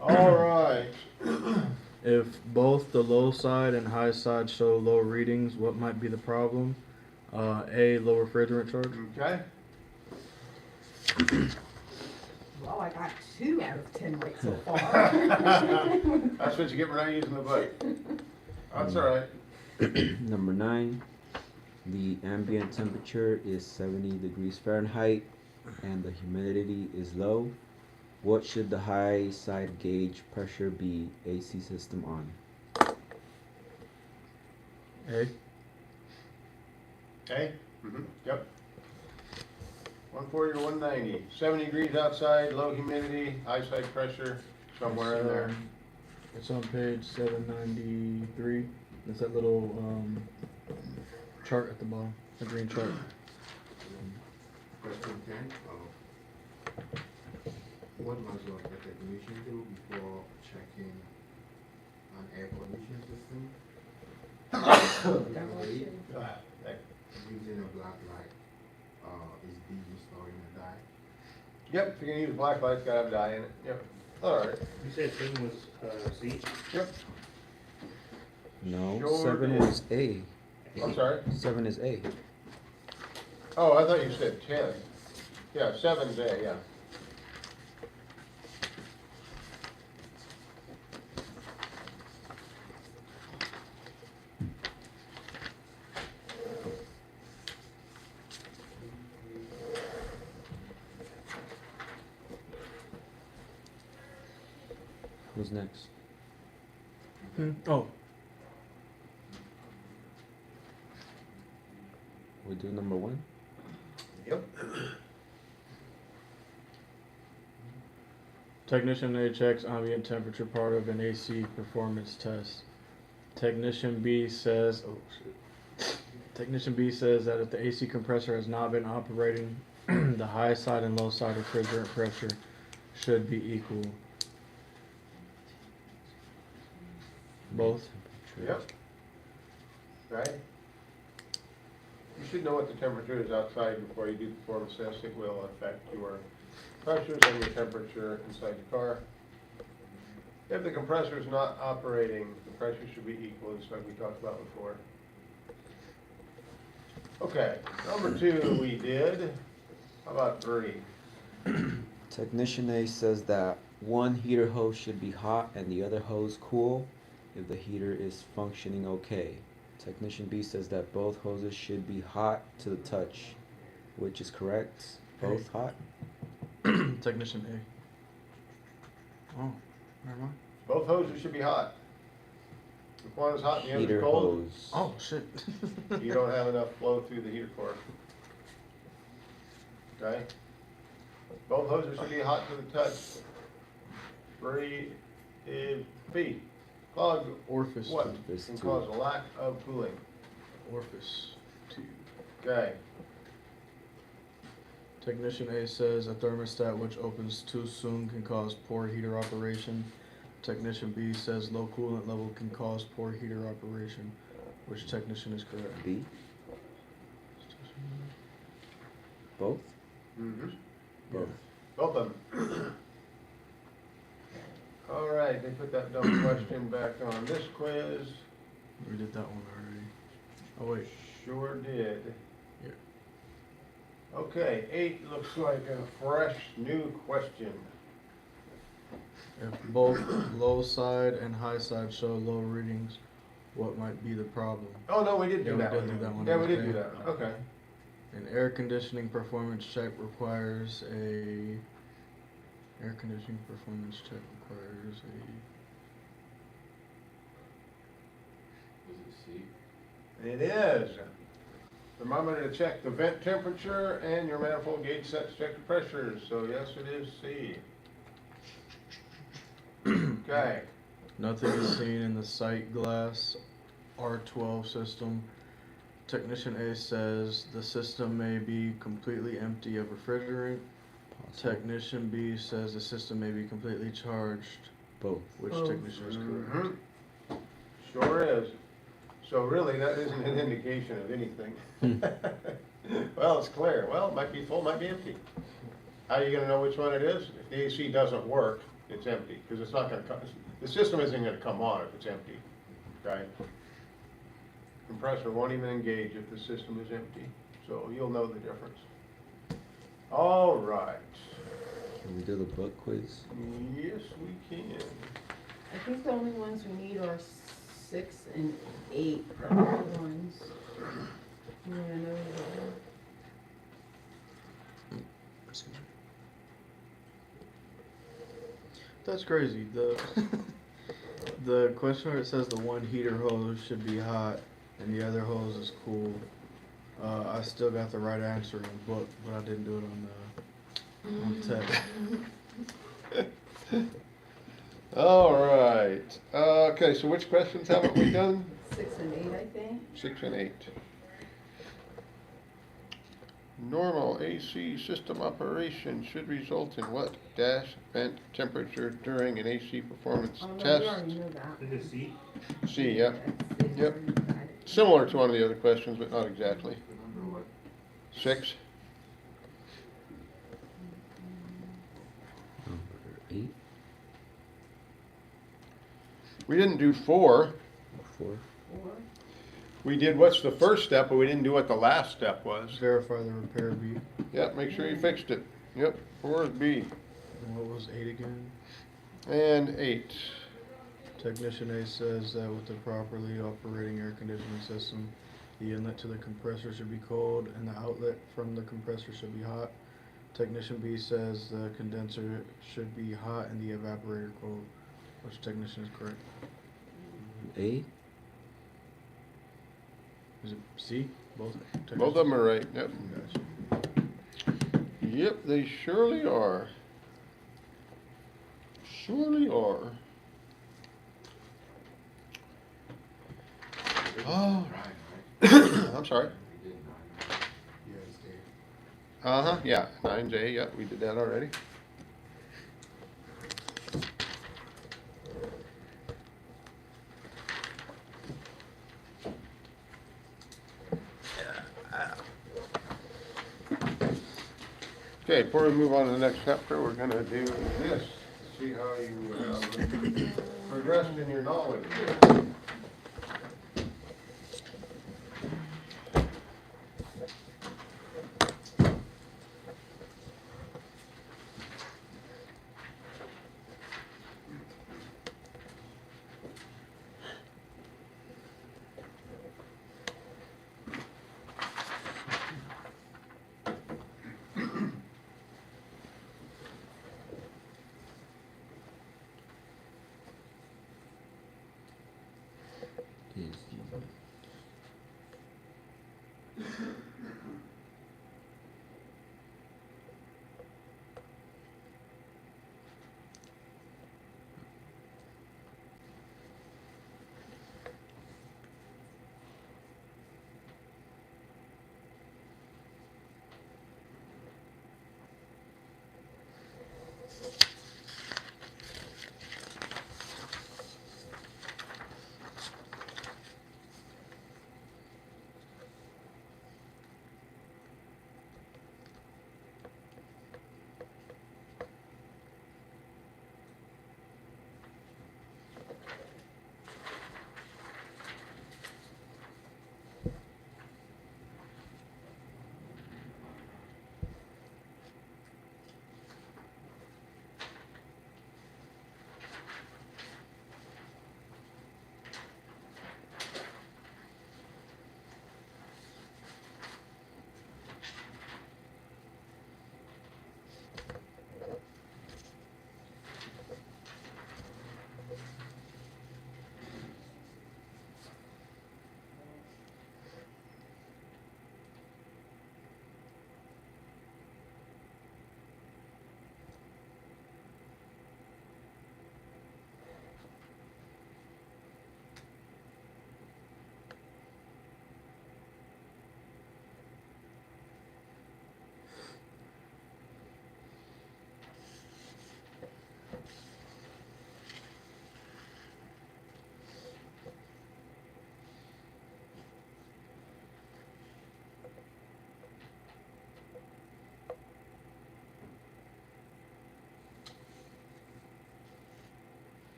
All right. If both the low side and high side show low readings, what might be the problem? A, low refrigerant charge. Okay. Well, I got 2 out of 10 right so far. That's what you get for not using the book. That's all right. Number 9. The ambient temperature is 70 degrees Fahrenheit and the humidity is low. What should the high side gauge pressure be AC system on? A. Okay? Yep. 140 or 190. 70 degrees outside, low humidity, high side pressure, somewhere in there. It's on page 793. It's that little chart at the bottom, the green chart. Question 10. What must a technician do before checking an air conditioning system? Usually, using a black light, is B installing a dye? Yep, if you're gonna use black light, it's gotta have dye in it. Yep. All right. You said 7 was C? Yep. No, Sure 7 is. was A. I'm sorry. 7 is A. Oh, I thought you said 10. Yeah, 7's A, yeah. Who's next? Oh, We do number 1? Yep. technician A checks ambient temperature part of an AC performance test. Technician B says, oh shit. Technician B says that if the AC compressor has not been operating, the high side and low side refrigerant pressure should be equal. Both. Yep. Right? You should know what the temperature is outside before you do the performance test. It will affect your pressures and your temperature inside the car. If the compressor is not operating, the pressure should be equal, just like we talked about before. Okay, number 2 we did. How about 3? Technician A says that one heater hose should be hot and the other hose cool if the heater is functioning okay. Technician B says that both hoses should be hot to the touch, which is correct. Both hot? Technician A. Oh, never mind. Both hoses should be hot. If one is hot and the other Heater is cold, hose. Oh, shit. you don't have enough flow through the heater core. Okay? Both hoses should be hot to the touch. B. Clog Orifice what? tube. Orifice Can tube. cause a lack of cooling. Orifice tube. Okay. Technician A says a thermostat which opens too soon can cause poor heater operation. Technician B says low coolant level can cause poor heater operation. Which technician is correct? B? Both? Mm-hmm. Both. Both of them. All right, they put that dumb question back on this quiz. We did that one already. Oh wait. Sure did. Yeah. Okay, 8 looks like a fresh new question. If both low side and high side show low readings, what might be the problem? Oh, no, we did Yeah, do we that did one. do that one. Yeah, we did Okay. do that one, okay. An air conditioning performance check requires a air conditioning performance check requires a It is. Thermometer to check the vent temperature and your manifold gauge set to check the pressure, so yes, it is C. Okay, nothing is seen in the sight glass R12 system. Technician A says the system may be completely empty of refrigerant. Possible. Technician B says the system may be completely charged. Both. Which Both. technician is correct? Mhm. Sure is. So really, that isn't an indication of anything. Well, it's clear. Well, it might be full, might be empty. How are you gonna know which one it is? If the AC doesn't work, it's empty, because it's not gonna come, the system isn't gonna come on if it's empty, okay? Compressor won't even engage if the system is empty, so you'll know the difference. All right. Can we do the book quiz? Yes, we can. I think the only ones we need are 6 and 8, the other ones. You wanna know that? That's crazy. The question where it says the one heater hose should be hot and the other hose is cool. I still got the right answer in the book, but I didn't do it on text. All right. Okay, so which questions haven't we done? 6 and 8, I think. 6 and 8. Normal AC system operation should result in what? Dash vent temperature during an AC performance Oh, no, we test. already know that. Is it C? C, yep. That's it, Yep. already got it. Similar to one of the other questions, but not exactly. Number what? 6. Number 8. We didn't do 4. 4. 4. We did what's the first step, but we didn't do what the last step was. Verify the repair B. Yep, make sure you fixed it. Yep, 4 is B. And what was 8 again? And 8. Technician A says that with the properly operating air conditioning system, the inlet to the compressor should be cold and the outlet from the compressor should be hot. Technician B says the condenser should be hot and the evaporator cold. Which technician is correct? 8. Is it C? Both? Both of them are right. Yep. Gotcha. Yep, they surely are. Surely are. All right. I'm sorry. We did 9. Yes, Dave. Uh-huh, yeah, 9J, yep, we did that already. Okay, before we move on to the next chapter, we're gonna do this, see how you progressed in your knowledge.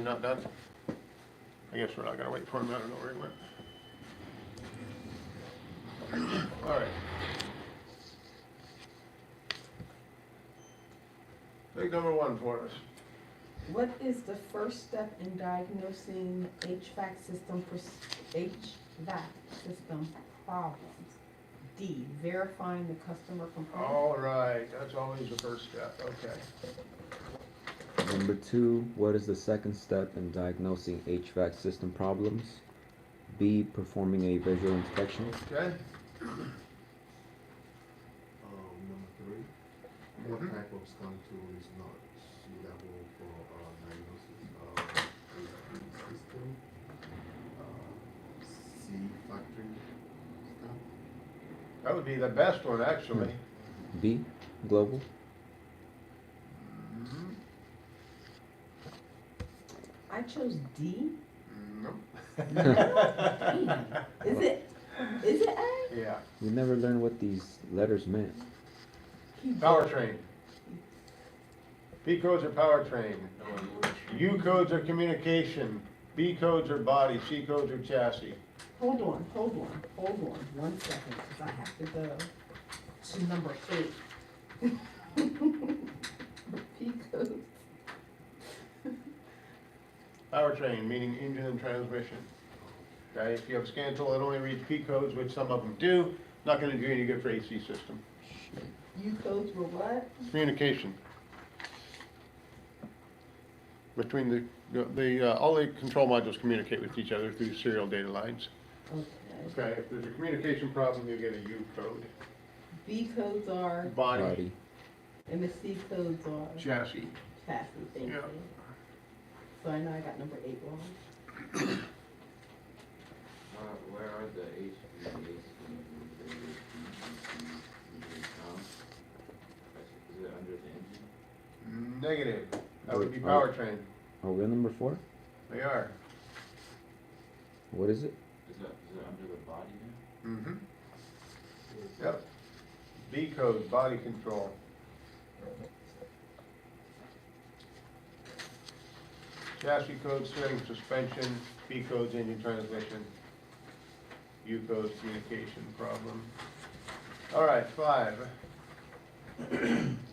not done? I guess we're not gonna wait for him, I don't know where he went. All right. Take number one for us. What is the first step in diagnosing HVAC system problems? D, verifying the customer complaint. All right, that's always the first step, okay. Number 2, what is the second step in diagnosing HVAC system problems? B, performing a visual inspection. Okay? Number 3, what Mhm. type of scan tool is not suitable for diagnosis of HV system? C, factory scan. That would be the best one, actually. B, global. Mhm. I chose D. Nope. Is it A? Yeah, We never learned what these letters meant. powertrain. P codes are powertrain. U codes are communication. B codes are body. C codes are chassis. Hold on, 1 second, because I have to go to number 8. P codes. Powertrain, meaning engine and transmission. Okay, if you have a scan tool that only reads P codes, which some of them do, not gonna do any good for AC system. U codes were what? Communication. Between all the control modules communicate with each other through serial data lines. Okay. Okay, if there's a communication problem, you get a U code. B codes are, Body, and the C codes are chassis. chassis, thank Yeah. you. So I know I got number 8 wrong. Where are the HVAC found? Is it under the engine? Negative. That would be Oh. powertrain. Are we on number 4? They are. What is it? Is it under the body then? Mm-hmm. Yep. B code, body control. Chassis code, steering, suspension. B code's engine transmission. U code's communication problem. All right, 5.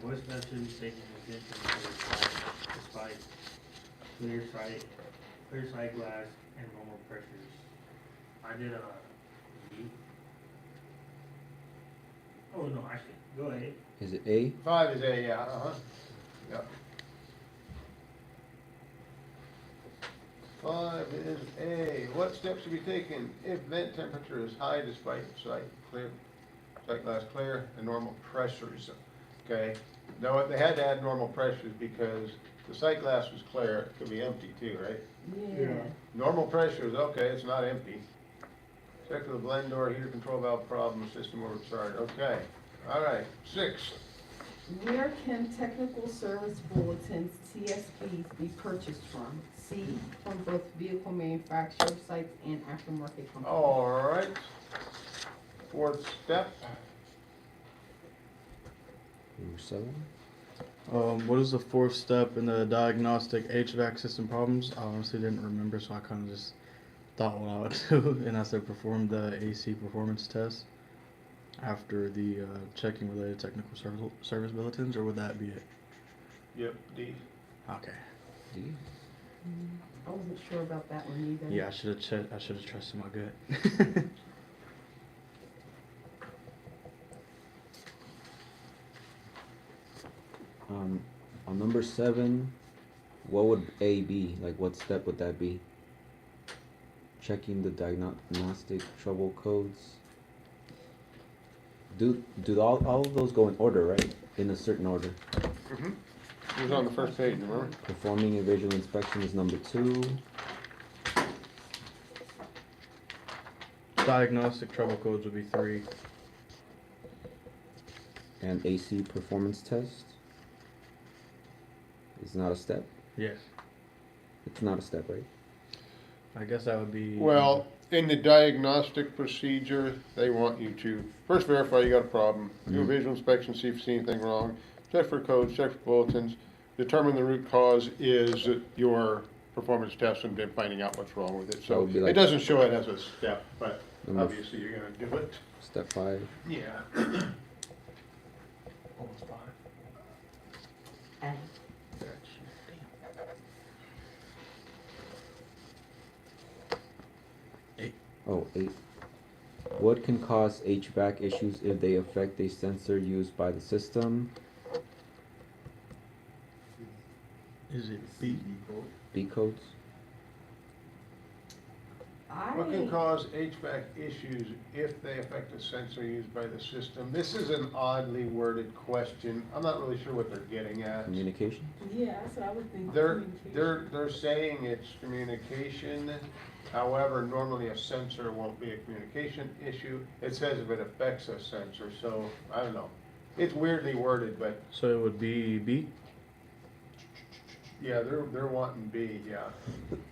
What steps should be taken to get despite clear sight glass and normal pressures? I did a D. Oh, no, actually, go ahead. Is it A? 5 is A, yeah, uh-huh. Yep. 5 is A. What steps should be taken if vent temperature is high despite sight glass clear and normal pressures? Okay, now they had to add normal pressures because the sight glass was clear, it could be empty too, right? Yeah. Normal pressures, okay, it's not empty. Check for the blend door, heater control valve problem, system overcharged, okay. All right, 6. Where can technical service bulletins, TSPs, be purchased from? C, from both vehicle manufacturer sites and aftermarket companies. All right. 4th step. Number 7? What is the 4th step in the diagnostic HVAC system problems? I honestly didn't remember, so I kind of just thought what I would do, and I said perform the AC performance test after the checking related technical service bulletins, or would that be it? Yep, D. Okay. D? I wasn't sure about that one either. Yeah, I should have trusted my gut. On number 7, what would A be? Like, what step would that be? Checking the diagnostic trouble codes. Do all of those go in order, right? In a certain order. Mm-hmm. It was on the first page, remember? Performing a visual inspection is number 2. Diagnostic trouble codes would be 3. And AC performance test is not a step. Yes. It's not a step, right? I guess that would be. Well, in the diagnostic procedure, they want you to first verify you got a problem, do a Mhm. visual inspection, see if you see anything wrong, check for codes, check for bulletins, determine the root cause is your performance test and then finding out what's wrong with it. That So would be it like- doesn't show it as a step, but Number f- obviously you're gonna do it. Step 5. Yeah. Almost 5. A. Oh, 8. What can cause HVAC issues if they affect a sensor used by the system? Is it B? CD code. B codes? What can cause HVAC issues if they affect a sensor used by the system? This is an oddly worded question. I'm not really sure what they're getting at. Communication? Yeah, that's what I would think. They're Communication. saying it's communication. However, normally a sensor won't be a communication issue. It says if it affects a sensor, so I don't know. It's weirdly worded, but So it would be B? yeah, they're wanting B, yeah.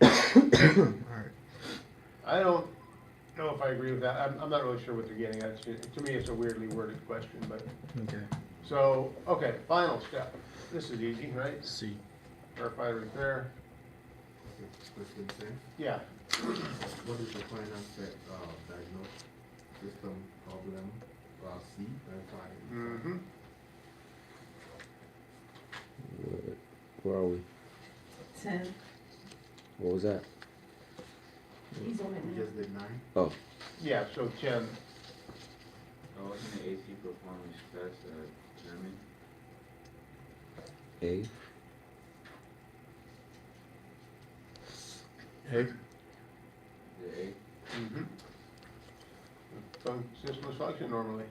Alright. I don't know if I agree with that. I'm not really sure what they're getting at. To me, it's a weirdly worded question, but, Okay. so, okay, final step. This is easy, right? C. Verify repair. Question 10. Yeah, What is the final step, diagnose system problem, C, verify. mm-hmm. Where are we? 10. What was that? He's on it We now. just did 9. Oh, Yeah, so 10, Oh, wasn't the AC performance test, German? A. A? The A? mm-hmm. System is function normally.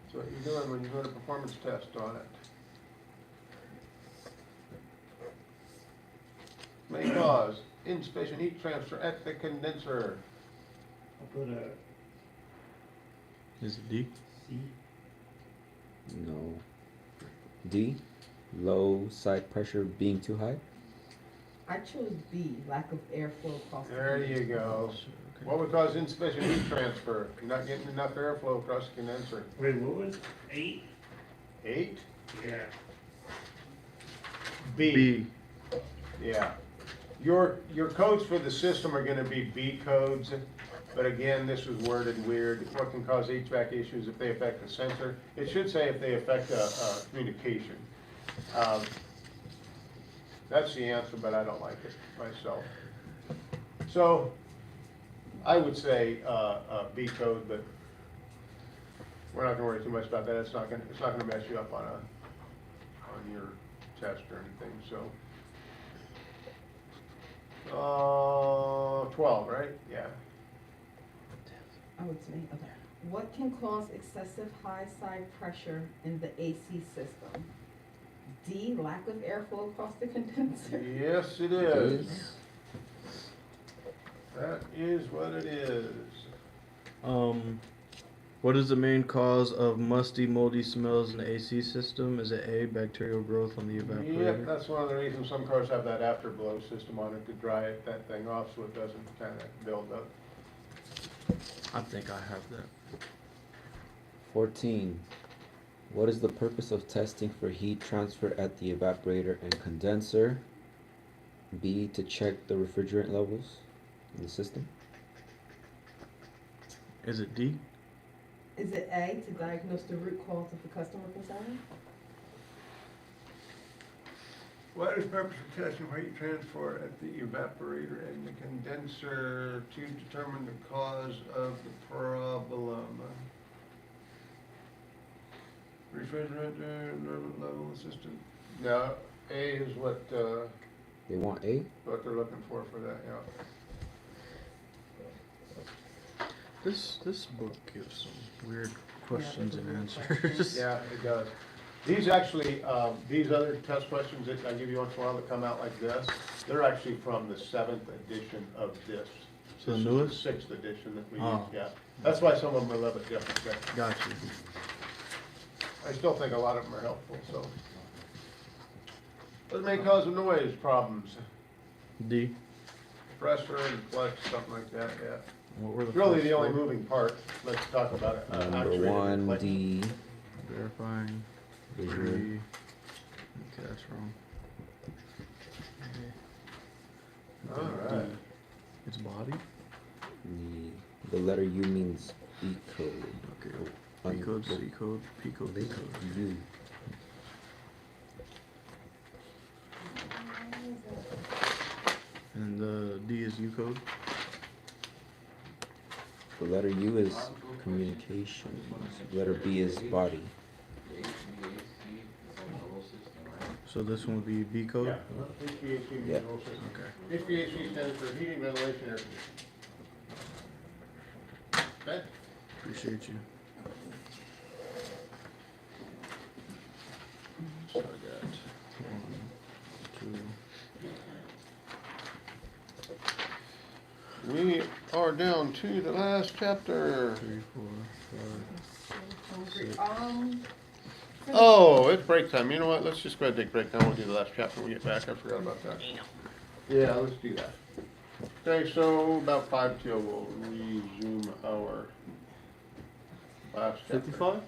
That's what you're doing when you do a performance test on it. May cause insufficient heat transfer at the condenser. I'll put a Is it D? C. No. D. Low side pressure being too high? I chose B, lack of airflow across. the There you go. What would cause insufficient heat transfer? You're not getting enough airflow across the condenser. Wait, what was 8? 8? Yeah. B. Yeah. Your codes for the system are gonna be B codes, but again, this was worded weird. What can cause HVAC issues if they affect the sensor? It should say if they affect a communication. That's the answer, but I don't like it myself. So, I would say, B code, but we're not gonna worry too much about that. It's not gonna mess you up on your test or anything, so. 12, right? Yeah. Oh, it's me, okay. What can cause excessive high side pressure in the AC system? D, lack of airflow across the condenser. Yes, it is. That is what it is. What is the main cause of musty, moldy smells in the AC system? Is it A, bacterial growth on the Yep, evaporator? that's one of the reasons some cars have that afterblow system on it to dry that thing off so it doesn't kind of build up. I think I have that. 14. What is the purpose of testing for heat transfer at the evaporator and condenser? B. To check the refrigerant levels in the system. Is it D? Is it A, to diagnose the root cause of the customer concern? What is the purpose of testing for heat transfer at the evaporator and the condenser to determine the cause of the problem? Refrigerant level assistant. No, A is what They want A? they're looking for that, yeah. This book gives some weird questions and answers. Yeah, it does. These actually, these other test questions that I give you once in a while that come out like this, they're actually from the 7th edition of this. So the This is newest? the 6th edition that we Oh. use, yeah. That's why some of them are a little bit different, but Got you. I still think a lot of them are helpful, so. What may cause of noise problems? D. Compressor, flex, something like that, yeah. What were the Really first the only four? moving part, let's talk about it. Number Actuator 1, flex. D. Verifying. Visual. 3. Okay, that's wrong. Alright. Its body? The letter U means E code. Okay. Oh, B code, C code, P code, D code. U. And the D is U code. The letter U is communication. Letter B is body. The AC is on the whole system, right? So this one would be B code? Yeah, HVAC means Yeah. the whole system. Okay. HVAC stands for heating, ventilation, air conditioning. Okay? Appreciate you. So I got 1, 2, We are down to the last chapter. 3, 4, 5. Hungry. Oh, it's break time. You know what? Let's just go ahead and take break time. We'll do the last chapter when we get back. I forgot about that. Yeah, let's do that. Okay, so about 5 till we'll resume our last chapter. 55?